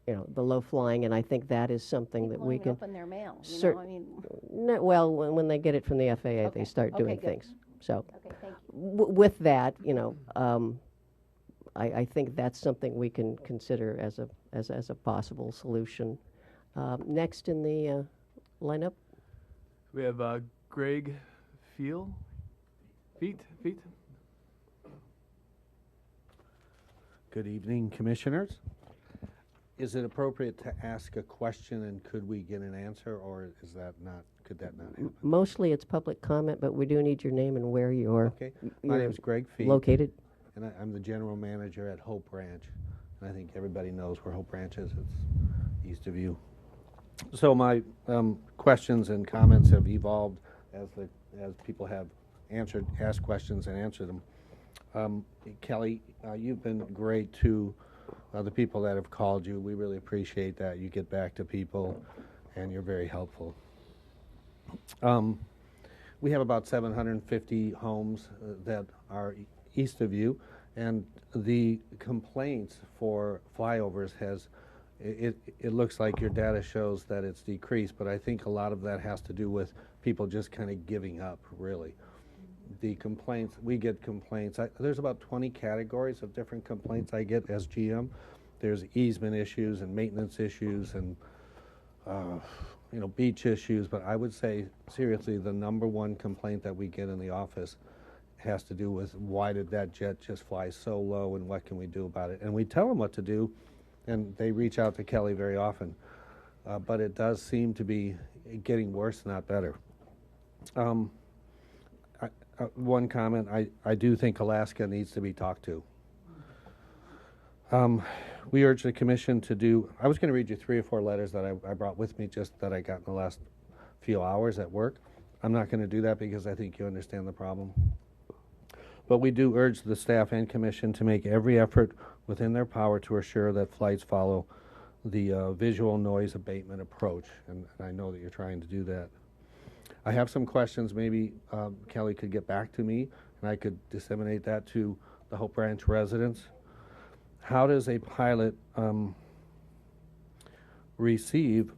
you know, the low flying, and I think that is something that People we don't can. even open their mail, you cer- know, I mean. No, well, when they get it from the FAA, they start Okay, doing good. things. So, Okay, thank you. with that, you know, I think that's something we can consider as a possible solution. Next in the lineup. We have Greg Feet. Good evening, commissioners. Is it appropriate to ask a question, and could we get an answer, or is that not, could that not happen? Mostly it's public comment, but we do need your name and where you're. Okay. My name is Greg Feet. Located. And I'm the general manager at Hope Ranch. And I think everybody knows where Hope Ranch is. It's east of you. So my questions and comments have evolved as people have asked questions and answered them. Kelly, you've been great to the people that have called you. We really appreciate that. You get back to people, and you're very helpful. We have about 750 homes that are east of you, and the complaints for flyovers it looks like your data shows that it's decreased, but I think a lot of that has to do with people just kind of giving up, really. The complaints, we get complaints. There's about 20 categories of different complaints I get as GM. There's easement issues and maintenance issues and you know, beach issues, but I would say seriously the number one complaint that we get in the office has to do with why did that jet just fly so low and what can we do about it? And we tell them what to do, and they reach out to Kelly very often. But it does seem to be getting worse, not better. One comment, I do think Alaska needs to be talked to. We urge the commission to do, I was going to read you 3 or 4 letters that I brought with me just that I got in the last few hours at work. I'm not going to do that because I think you understand the problem. But we do urge the staff and commission to make every effort within their power to assure that flights follow the visual noise abatement approach, and I know that you're trying to do that. I have some questions. Maybe Kelly could get back to me, and I could disseminate that to the Hope Ranch residents. How does a pilot receive,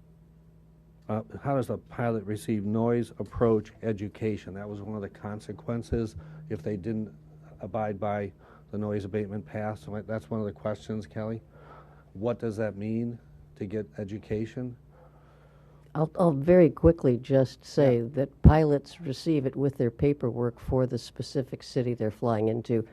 how does a pilot receive noise approach education? That was one of the consequences if they didn't abide by the noise abatement path. So that's one of the questions, Kelly. What does that mean to get education? I'll very quickly just say that pilots receive it with their paperwork for the specific city they're flying into.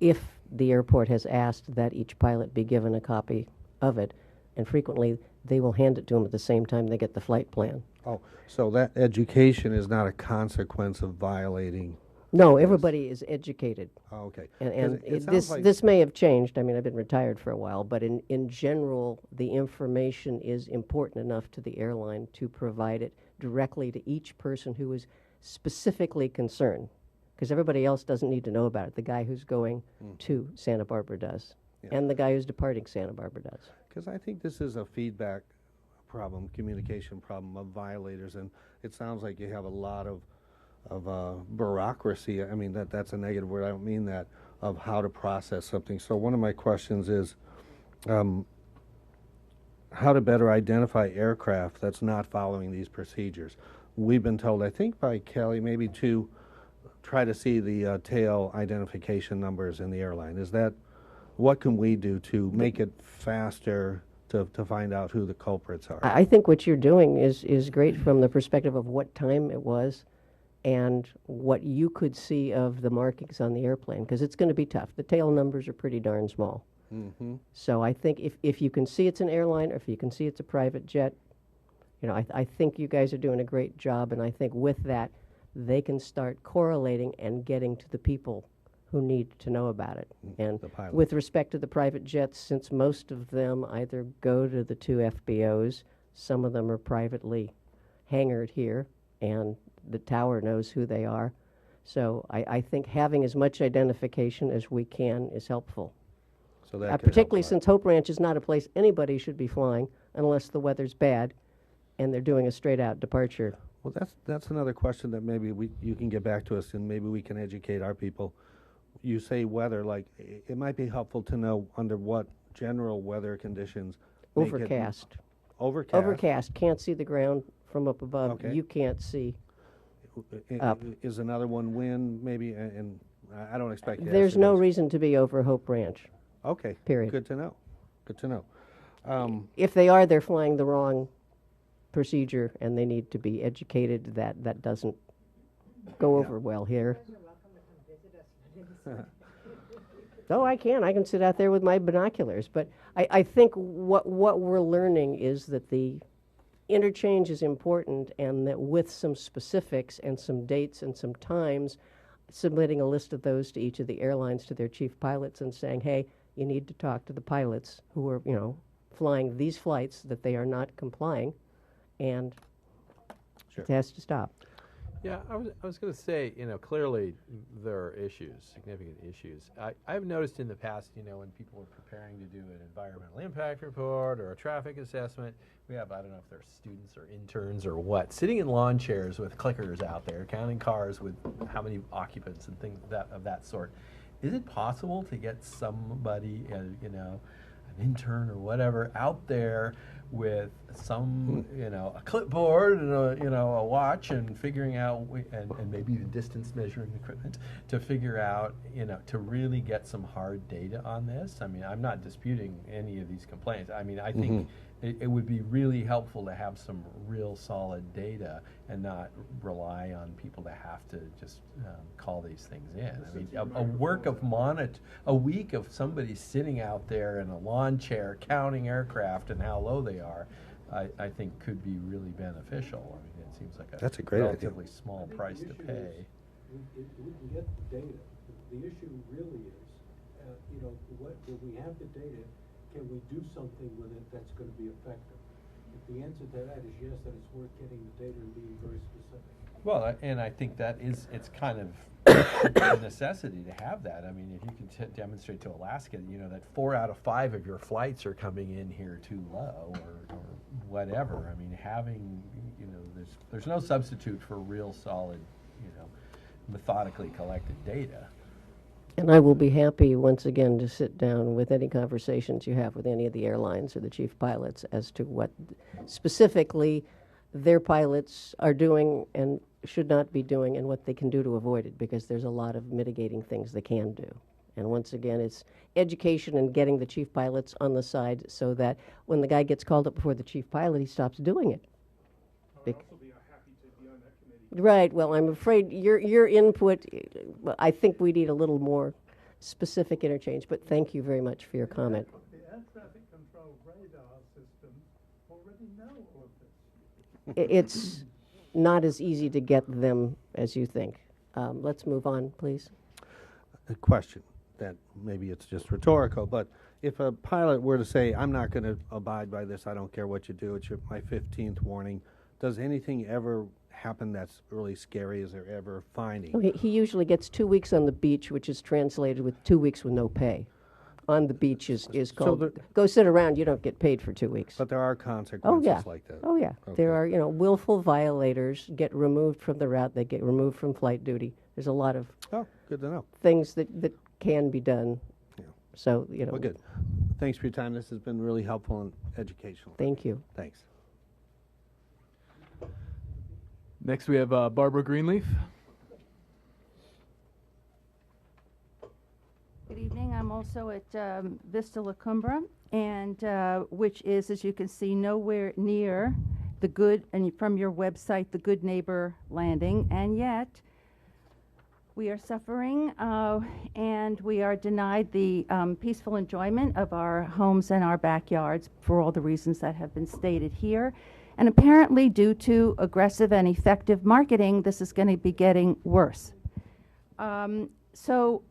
If the airport has asked that each pilot be given a copy of it, and frequently they will hand it to them at the same time they get the flight plan. Oh, so that education is not a consequence of violating. No, everybody is educated. Oh, okay. And It sounds this like- this may have changed. I mean, I've been retired for a while, but in general, the information is important enough to the airline to provide it directly to each person who is specifically concerned, because everybody else doesn't need to know about it. The guy who's going to Santa Barbara does, and the guy who's departing Santa Barbara does. Because I think this is a feedback problem, communication problem of violators, and it sounds like you have a lot of bureaucracy. I mean, that's a negative word. I don't mean that, of how to process something. So one of my questions is how to better identify aircraft that's not following these procedures. We've been told, I think by Kelly, maybe to try to see the tail identification numbers in the airline. Is that, what can we do to make it faster to find out who the culprits are? I think what you're doing is great from the perspective of what time it was and what you could see of the markings on the airplane, because it's going to be tough. The tail numbers are pretty darn small. Mm-hmm. So I think if you can see it's an airline or if you can see it's a private jet, you know, I think you guys are doing a great job, and I think with that, they can start correlating and getting to the people who need to know about it. And with respect to the private jets, since most of them either go to the two FBOs, some of them are privately hangared here, and the tower knows who they are. So I think having as much identification as we can is helpful. So that particularly since Hope Ranch is not a place anybody should be flying unless the weather's bad and they're doing a straight-out departure. Well, that's another question that maybe you can get back to us, and maybe we can educate our people. You say weather, like it might be helpful to know under what general weather conditions. Overcast. Overcast. Overcast. Can't see the ground from up above. Okay. You can't see up. Is another one wind, maybe? And I don't expect you to There's answer no those. reason to be over Hope Ranch. Okay. Period. Good to know. Good to know. If they are, they're flying the wrong procedure, and they need to be educated that that doesn't go over well here. Oh, I can sit out there with my binoculars. But I think what we're learning is that the interchange is important, and that with some specifics and some dates and some times, submitting a list of those to each of the airlines, to their chief pilots, and saying, hey, you need to talk to the pilots who are, flying these flights that they are not complying, and it has to stop. Yeah, I was going to say, clearly there are issues, significant issues. I've noticed in the past, when people are preparing to do an environmental impact report or a traffic assessment, we have, I don't know if they're students or interns or what, sitting in lawn chairs with clickers out there, counting cars with how many occupants and things of that sort. Is it possible to get somebody, an intern or whatever, out there with some, a clipboard and a watch, and figuring out, and maybe the distance measuring equipment to figure out, to really get some hard data on this? I mean, I'm not disputing any of these complaints. I mean, I think it would be really helpful to have some real solid data and not rely on people to have to just call these things in. I mean, a week of somebody sitting out there in a lawn chair counting aircraft and how low they are, I think could be really beneficial. I mean, it seems like That's a great idea. relatively small price to pay. We can get the data. The issue really is, when we have the data, can we do something with it that's going to be effective? If the answer to that is yes, then it's worth getting the data and being very specific. Well, and I think it's kind of a necessity to have that. I mean, if you can demonstrate to Alaska, that 4 out of 5 of your flights are coming in here too low or whatever. I mean, having, there's no substitute for real solid, methodically collected data. And I will be happy, once again, to sit down with any conversations you have with any of the airlines or the chief pilots as to what specifically their pilots are doing and should not be doing and what they can do to avoid it, because there's a lot of mitigating things they can do. And once again, it's education and getting the chief pilots on the side so that when the guy gets called up before the chief pilot, he stops doing it. Right. Well, I'm afraid your input, I think we need a little more specific interchange, but thank you very much for your comment. The air traffic control radar system already know all of this. It's not as easy to get them as you think. Let's move on, please. A question that maybe it's just rhetorical, but if a pilot were to say, I'm not going to abide by this, I don't care what you do, it's my 15th warning, does anything ever happen that's really scary? Is there ever finding? Oh, he usually gets 2 weeks on the beach, which is translated with 2 weeks with no pay. On the beach is called, go sit around, you don't get paid for 2 weeks. But there are consequences like that. Oh, yeah. Okay. There are, willful violators get removed from the route, they get removed from flight duty. There's a lot of good to know. Things that can be done. Yeah. So, Well, good. Thanks for your time. This has been really helpful and educational. Thank you. Thanks. Next, we have Barbara Greenleaf. Good evening. I'm also at Vista La Cumbra, and which is, as you can see, nowhere near the good, and from your website, the Good Neighbor Landing, and yet we are suffering and we are denied the peaceful enjoyment of our homes and our backyards for all the reasons that have been stated here. And apparently, due to aggressive and effective marketing, this is going to be getting worse. So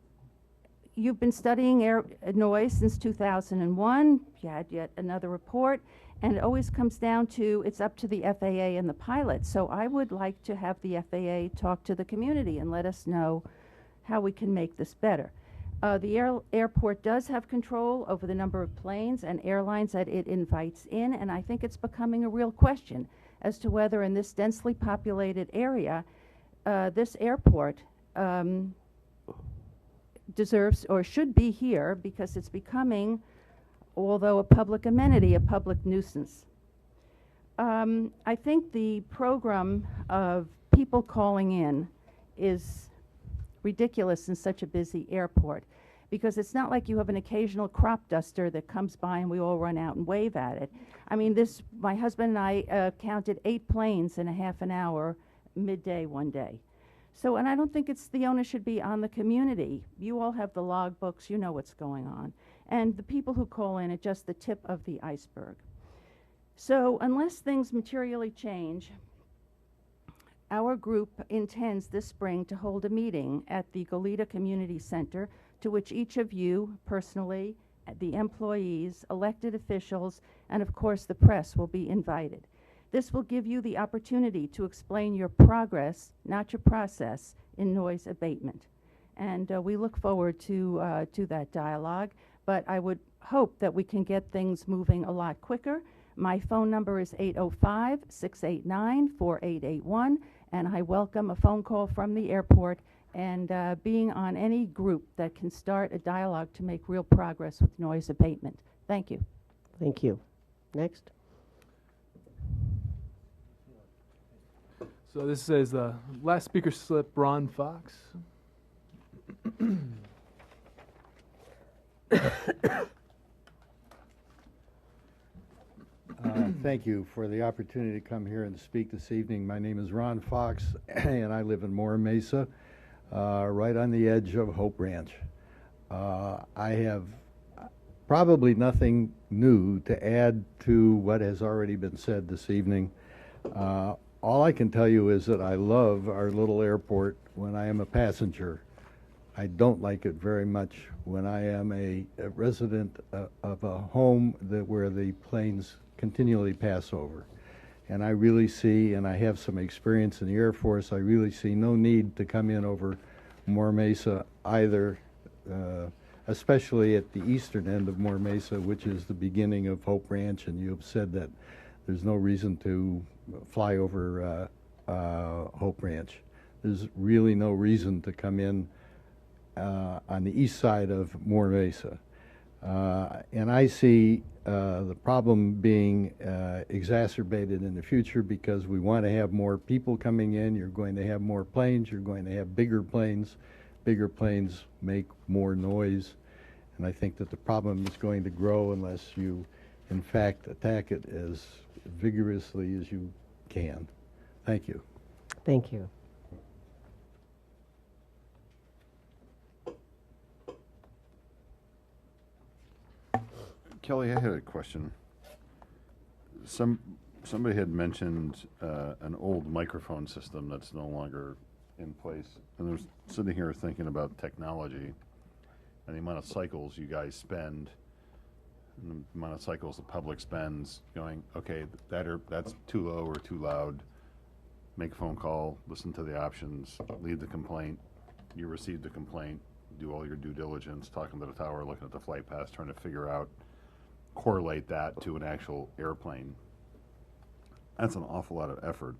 you've been studying air noise since 2001. You had yet another report. And it always comes down to it's up to the FAA and the pilots. So I would like to have the FAA talk to the community and let us know how we can make this better. The airport does have control over the number of planes and airlines that it invites in, and I think it's becoming a real question as to whether in this densely populated area, this airport deserves or should be here, because it's becoming, although a public amenity, a public nuisance. I think the program of people calling in is ridiculous in such a busy airport, because it's not like you have an occasional crop duster that comes by and we all run out and wave at it. I mean, my husband and I counted 8 planes in a half an hour midday one day. So, and I don't think the onus should be on the community. You all have the log books, you know what's going on. And the people who call in are just the tip of the iceberg. So unless things materially change, our group intends this spring to hold a meeting at the Goleta Community Center, to which each of you personally, the employees, elected officials, and of course the press will be invited. This will give you the opportunity to explain your progress, not your process, in noise abatement. And we look forward to that dialogue, but I would hope that we can get things moving a lot quicker. My phone number is 805-689-4881, and I welcome a phone call from the airport and being on any group that can start a dialogue to make real progress with noise abatement. Thank you. Thank you. Next. So this is the last speaker slip, Ron Fox. Thank you for the opportunity to come here and speak this evening. My name is Ron Fox, and I live in Mora Mesa, right on the edge of Hope Ranch. I have probably nothing new to add to what has already been said this evening. All I can tell you is that I love our little airport when I am a passenger. I don't like it very much when I am a resident of a home where the planes continually pass over. And I really see, and I have some experience in the Air Force, I really see no need to come in over Mora Mesa either, especially at the eastern end of Mora Mesa, which is the beginning of Hope Ranch, and you have said that there's no reason to fly over Hope Ranch. There's really no reason to come in on the east side of Moore Mesa. And I see the problem being exacerbated in the future because we want to have more people coming in. You're going to have more planes. You're going to have bigger planes. Bigger planes make more noise. And I think that the problem is going to grow unless you, in fact, attack it as vigorously as you can. Thank you. Thank you. Kelly, I had a question. Somebody had mentioned an old microphone system that's no longer in place. And I was sitting here thinking about technology and the amount of cycles you guys spend, and the amount of cycles the public spends going, okay, that's too low or too loud. Make a phone call, listen to the options, leave the complaint. You received the complaint, do all your due diligence, talking to the tower, looking at the flight paths, trying to figure out, correlate that to an actual airplane. That's an awful lot of effort.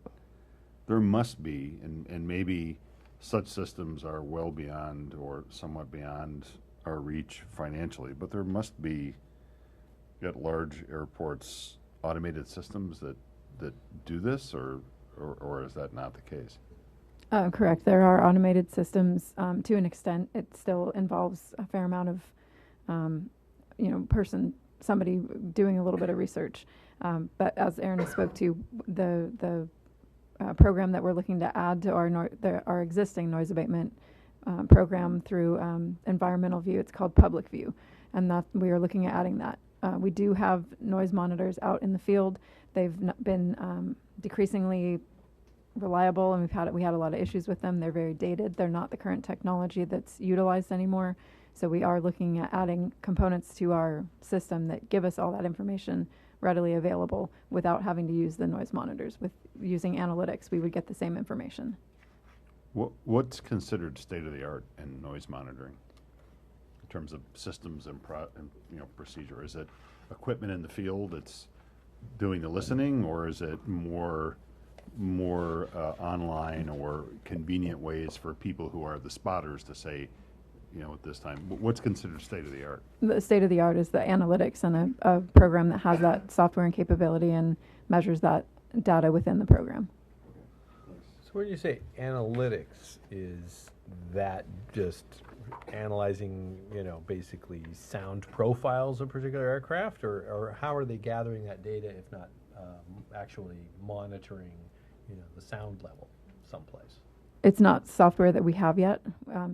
There must be, and maybe such systems are well beyond or somewhat beyond our reach financially, but there must be, at large airports, automated systems that do this, or is that not the case? Correct. There are automated systems. To an extent, it still involves a fair amount of, somebody doing a little bit of research. But as Aaron spoke to, the program that we're looking to add to our existing noise abatement program through Environmental View, it's called Public View, and that we are looking at adding that. We do have noise monitors out in the field. They've been decreasingly reliable, and we had a lot of issues with them. They're very dated. They're not the current technology that's utilized anymore. So we are looking at adding components to our system that give us all that information readily available without having to use the noise monitors. With using analytics, we would get the same information. What's considered state-of-the-art in noise monitoring in terms of systems and procedure? Is it equipment in the field that's doing the listening, or is it more online or convenient ways for people who are the spotters to say, at this time, what's considered state-of-the-art? The state-of-the-art is the analytics and a program that has that software and capability and measures that data within the program. So when you say analytics, is that just analyzing, basically sound profiles of particular aircraft, or how are they gathering that data if not actually monitoring, the sound level someplace? It's not software that we have yet,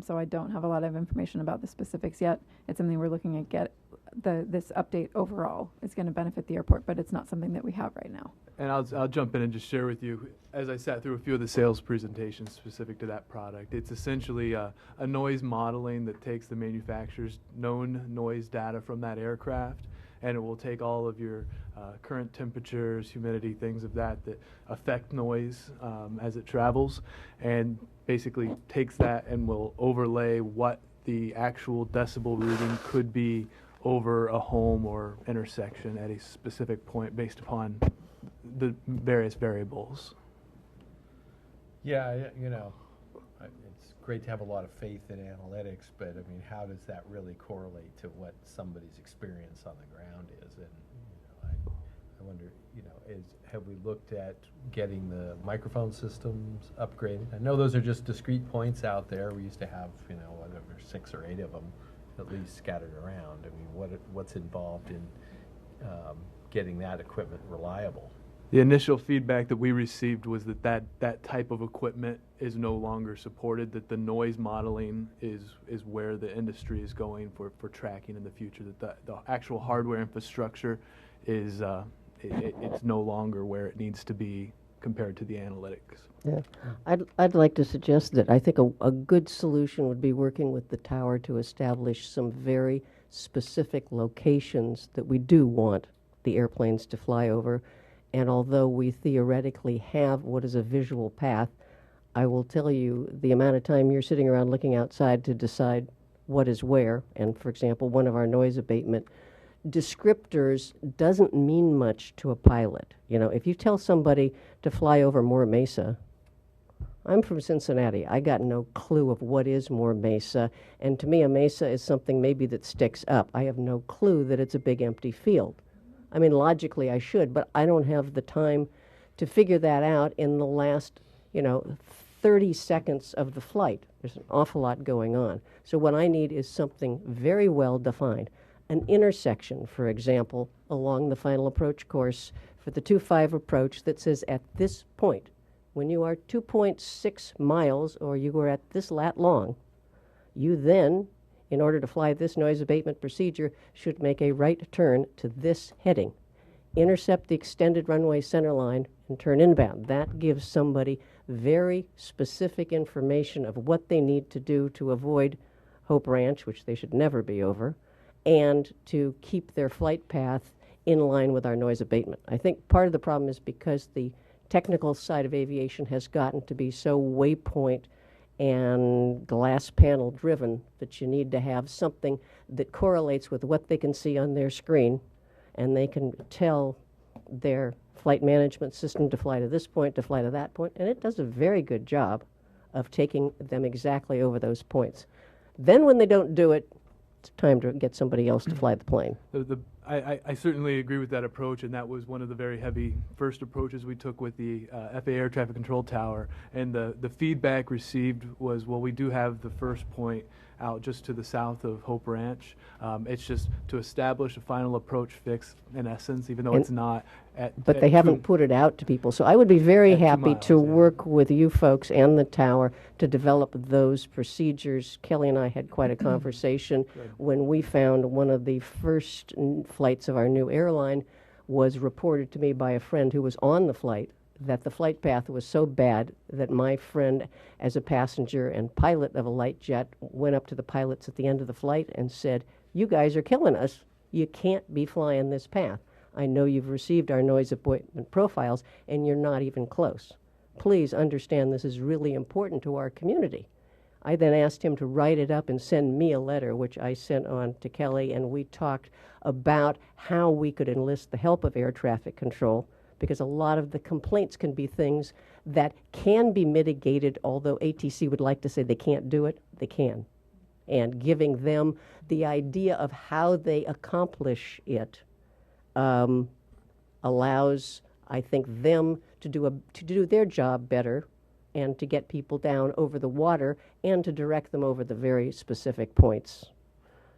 so I don't have a lot of information about the specifics yet. It's something we're looking at this update overall is going to benefit the airport, but it's not something that we have right now. And I'll jump in and just share with you, as I sat through a few of the sales presentations specific to that product, it's essentially a noise modeling that takes the manufacturer's known noise data from that aircraft, and it will take all of your current temperatures, humidity, things of that affect noise as it travels, and basically takes that and will overlay what the actual decibel reading could be over a home or intersection at a specific point based upon the various variables. Yeah, it's great to have a lot of faith in analytics, but I mean, how does that really correlate to what somebody's experience on the ground is? And I wonder, have we looked at getting the microphone systems upgraded? I know those are just discrete points out there. We used to have, whatever, 6 or 8 of them at least scattered around. I mean, what's involved in getting that equipment reliable? The initial feedback that we received was that type of equipment is no longer supported, that the noise modeling is where the industry is going for tracking in the future, that the actual hardware infrastructure is it's no longer where it needs to be compared to the analytics. Yeah, I'd like to suggest that I think a good solution would be working with the tower to establish some very specific locations that we do want the airplanes to fly over. And although we theoretically have what is a visual path, I will tell you the amount of time you're sitting around looking outside to decide what is where. And for example, one of our noise abatement descriptors doesn't mean much to a pilot. If you tell somebody to fly over Moore Mesa, I'm from Cincinnati. I got no clue of what is Moore Mesa, and to me a mesa is something maybe that sticks up. I have no clue that it's a big empty field. I mean, logically I should, but I don't have the time to figure that out in the last, 30 seconds of the flight. There's an awful lot going on. So what I need is something very well defined. An intersection, for example, along the final approach course for the 2-5 approach that says at this point, when you are 2.6 miles or you are at this lat long, you then, in order to fly this noise abatement procedure, should make a right turn to this heading, intercept the extended runway center line, and turn inbound. That gives somebody very specific information of what they need to do to avoid Hope Ranch, which they should never be over, and to keep their flight path in line with our noise abatement. I think part of the problem is because the technical side of aviation has gotten to be so waypoint and glass panel driven that you need to have something that correlates with what they can see on their screen, and they can tell their flight management system to fly to this point, to fly to that point, and it does a very good job of taking them exactly over those points. Then when they don't do it, it's time to get somebody else to fly the plane. I certainly agree with that approach, and that was one of the very heavy first approaches we took with the FAA Air Traffic Control Tower. And the feedback received was, well, we do have the first point out just to the south of Hope Ranch. It's just to establish a final approach fix, in essence, even though it's not at... But they haven't put it out to people. So I would be very happy to miles, work with you folks and the tower to develop those procedures. Kelly and I had quite a conversation when we found one of the first flights of our new airline was reported to me by a friend who was on the flight that the flight path was so bad that my friend, as a passenger and pilot of a light jet, went up to the pilots at the end of the flight and said, "You guys are killing us. You can't be flying this path. I know you've received our noise abatement profiles, and you're not even close. Please understand this is really important to our community." I then asked him to write it up and send me a letter, which I sent on to Kelly, and we talked about how we could enlist the help of air traffic control, because a lot of the complaints can be things that can be mitigated, although ATC would like to say they can't do it, they can. And giving them the idea of how they accomplish it allows, I think, them to do their job better and to get people down over the water and to direct them over the very specific points.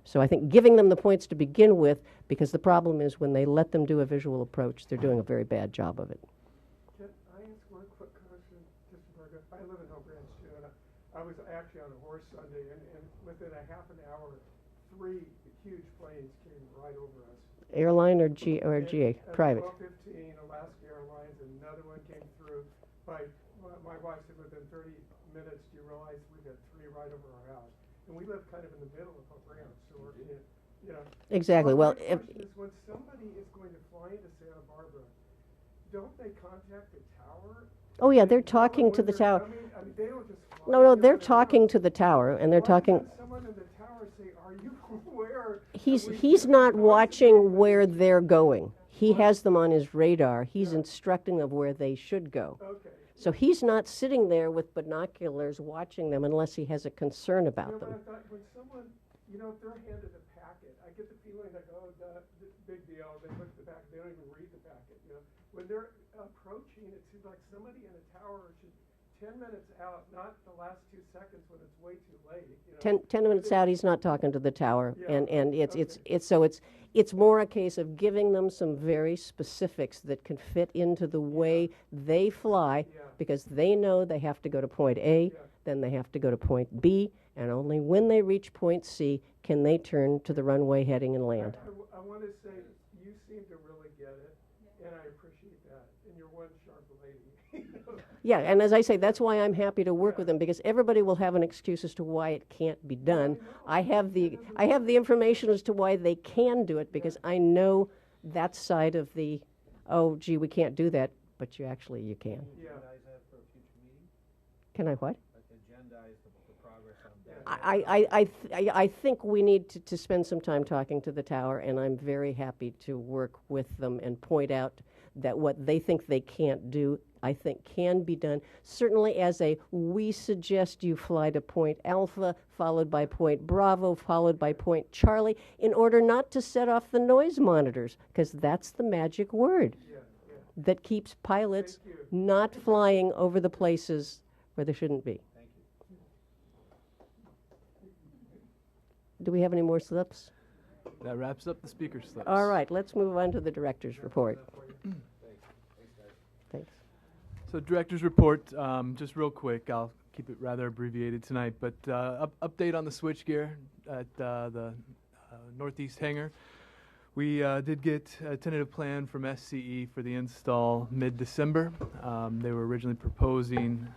So I think giving them the points to begin with, because the problem is when they let them do a visual approach, they're doing a very bad job of it. Can I ask one quick question, Mr. Berger? I live in Hope Ranch too, and I was actually on a horse Sunday, and within a half an hour, 3 huge planes came right over us. Airline or GA? Private. 12:15, Alaska Airlines, another one came through. My wife said within 30 minutes, do you realize we got 3 right over our house? And we live kind of in the middle of Hope Ranch, so we're, Exactly. Well, my question is, when somebody is going to fly into Santa Barbara, don't they contact the tower? Oh yeah, they're talking to the tower. I mean, they don't just fly. No, they're talking to the tower, and they're talking. Why doesn't someone in the tower say, "Are you aware?" He's not watching where they're going. He has them on his radar. He's instructing them where they should go. Okay. So he's not sitting there with binoculars watching them unless he has a concern about them. But I thought when someone, if they're handed a packet, I get the feeling like, oh, big deal. They look at the packet, they don't even read the packet. When they're approaching, it seems like somebody in a tower should 10 minutes out, not the last 2 seconds when it's way too late. 10 minutes out, he's not talking to the tower, Yeah, and it's more a case of giving them some very specifics that can fit into the way they fly, because they know they have to go to point A, then they have to go to point B, and only when they reach point C can they turn to the runway heading and land. I want to say you seem to really get it, and I appreciate that. And you're one sharp lady. Yeah, and as I say, that's why I'm happy to work with them, because everybody will have an excuse as to why it can't be done. I have the information as to why they can do it, because I know that side of the, oh, gee, we can't do that, but you can. Yeah. Can I what? Agendize the progress on that. I think we need to spend some time talking to the tower, and I'm very happy to work with them and point out that what they think they can't do, I think can be done. Certainly as we suggest you fly to Point Alpha, followed by Point Bravo, followed by Point Charlie, in order not to set off the noise monitors, because that's the magic word that keeps pilots not flying over the places where they shouldn't be. Do we have any more slips? That wraps up the speaker slips. All right, let's move on to the director's report. Thanks. So director's report, just real quick, I'll keep it rather abbreviated tonight, but update on the switchgear at the northeast hangar. We did get a tentative plan from SCE for the install mid-December. They were originally proposing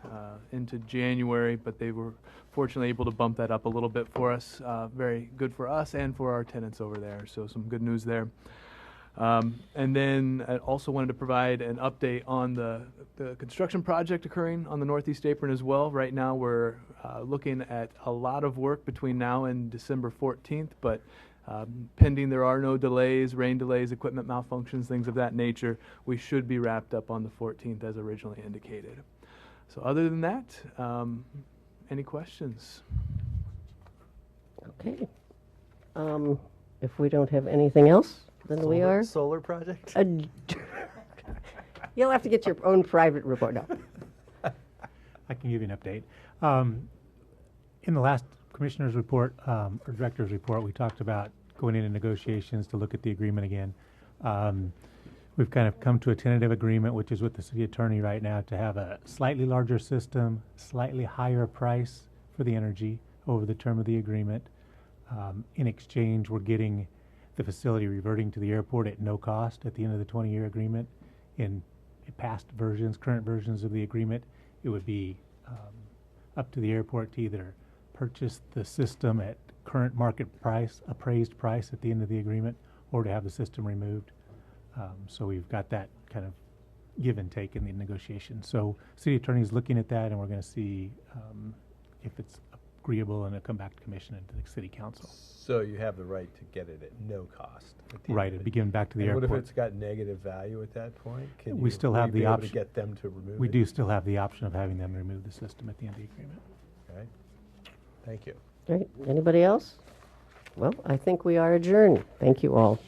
into January, but they were fortunately able to bump that up a little bit for us. Very good for us and for our tenants over there, so some good news there. And then I also wanted to provide an update on the construction project occurring on the Northeast Apron as well. Right now we're looking at a lot of work between now and December 14th, but pending there are no delays, rain delays, equipment malfunctions, things of that nature, we should be wrapped up on the 14th as originally indicated. So other than that, any questions? Okay. If we don't have anything else, then we are. Solar project? You'll have to get your own private report. No. I can give you an update. In the last commissioner's report, or director's report, we talked about going into negotiations to look at the agreement again. We've kind of come to a tentative agreement, which is with the city attorney right now, to have a slightly larger system, slightly higher price for the energy over the term of the agreement. In exchange, we're getting the facility reverting to the airport at no cost at the end of the 20-year agreement. In past versions, current versions of the agreement, it would be up to the airport to either purchase the system at current market price, appraised price at the end of the agreement, or to have the system removed. So we've got that kind of give and take in the negotiation. So city attorney is looking at that, and we're going to see if it's agreeable, and it'll come back to commission and to the city council. So you have the right to get it at no cost. Right, it'd be given back to the airport. What if it's got negative value at that point? We still have the option to get them to remove We it? do still have the option of having them remove the system at the end of the agreement. Okay. Thank you. Great. Anybody else? Well, I think we are adjourned. Thank you all.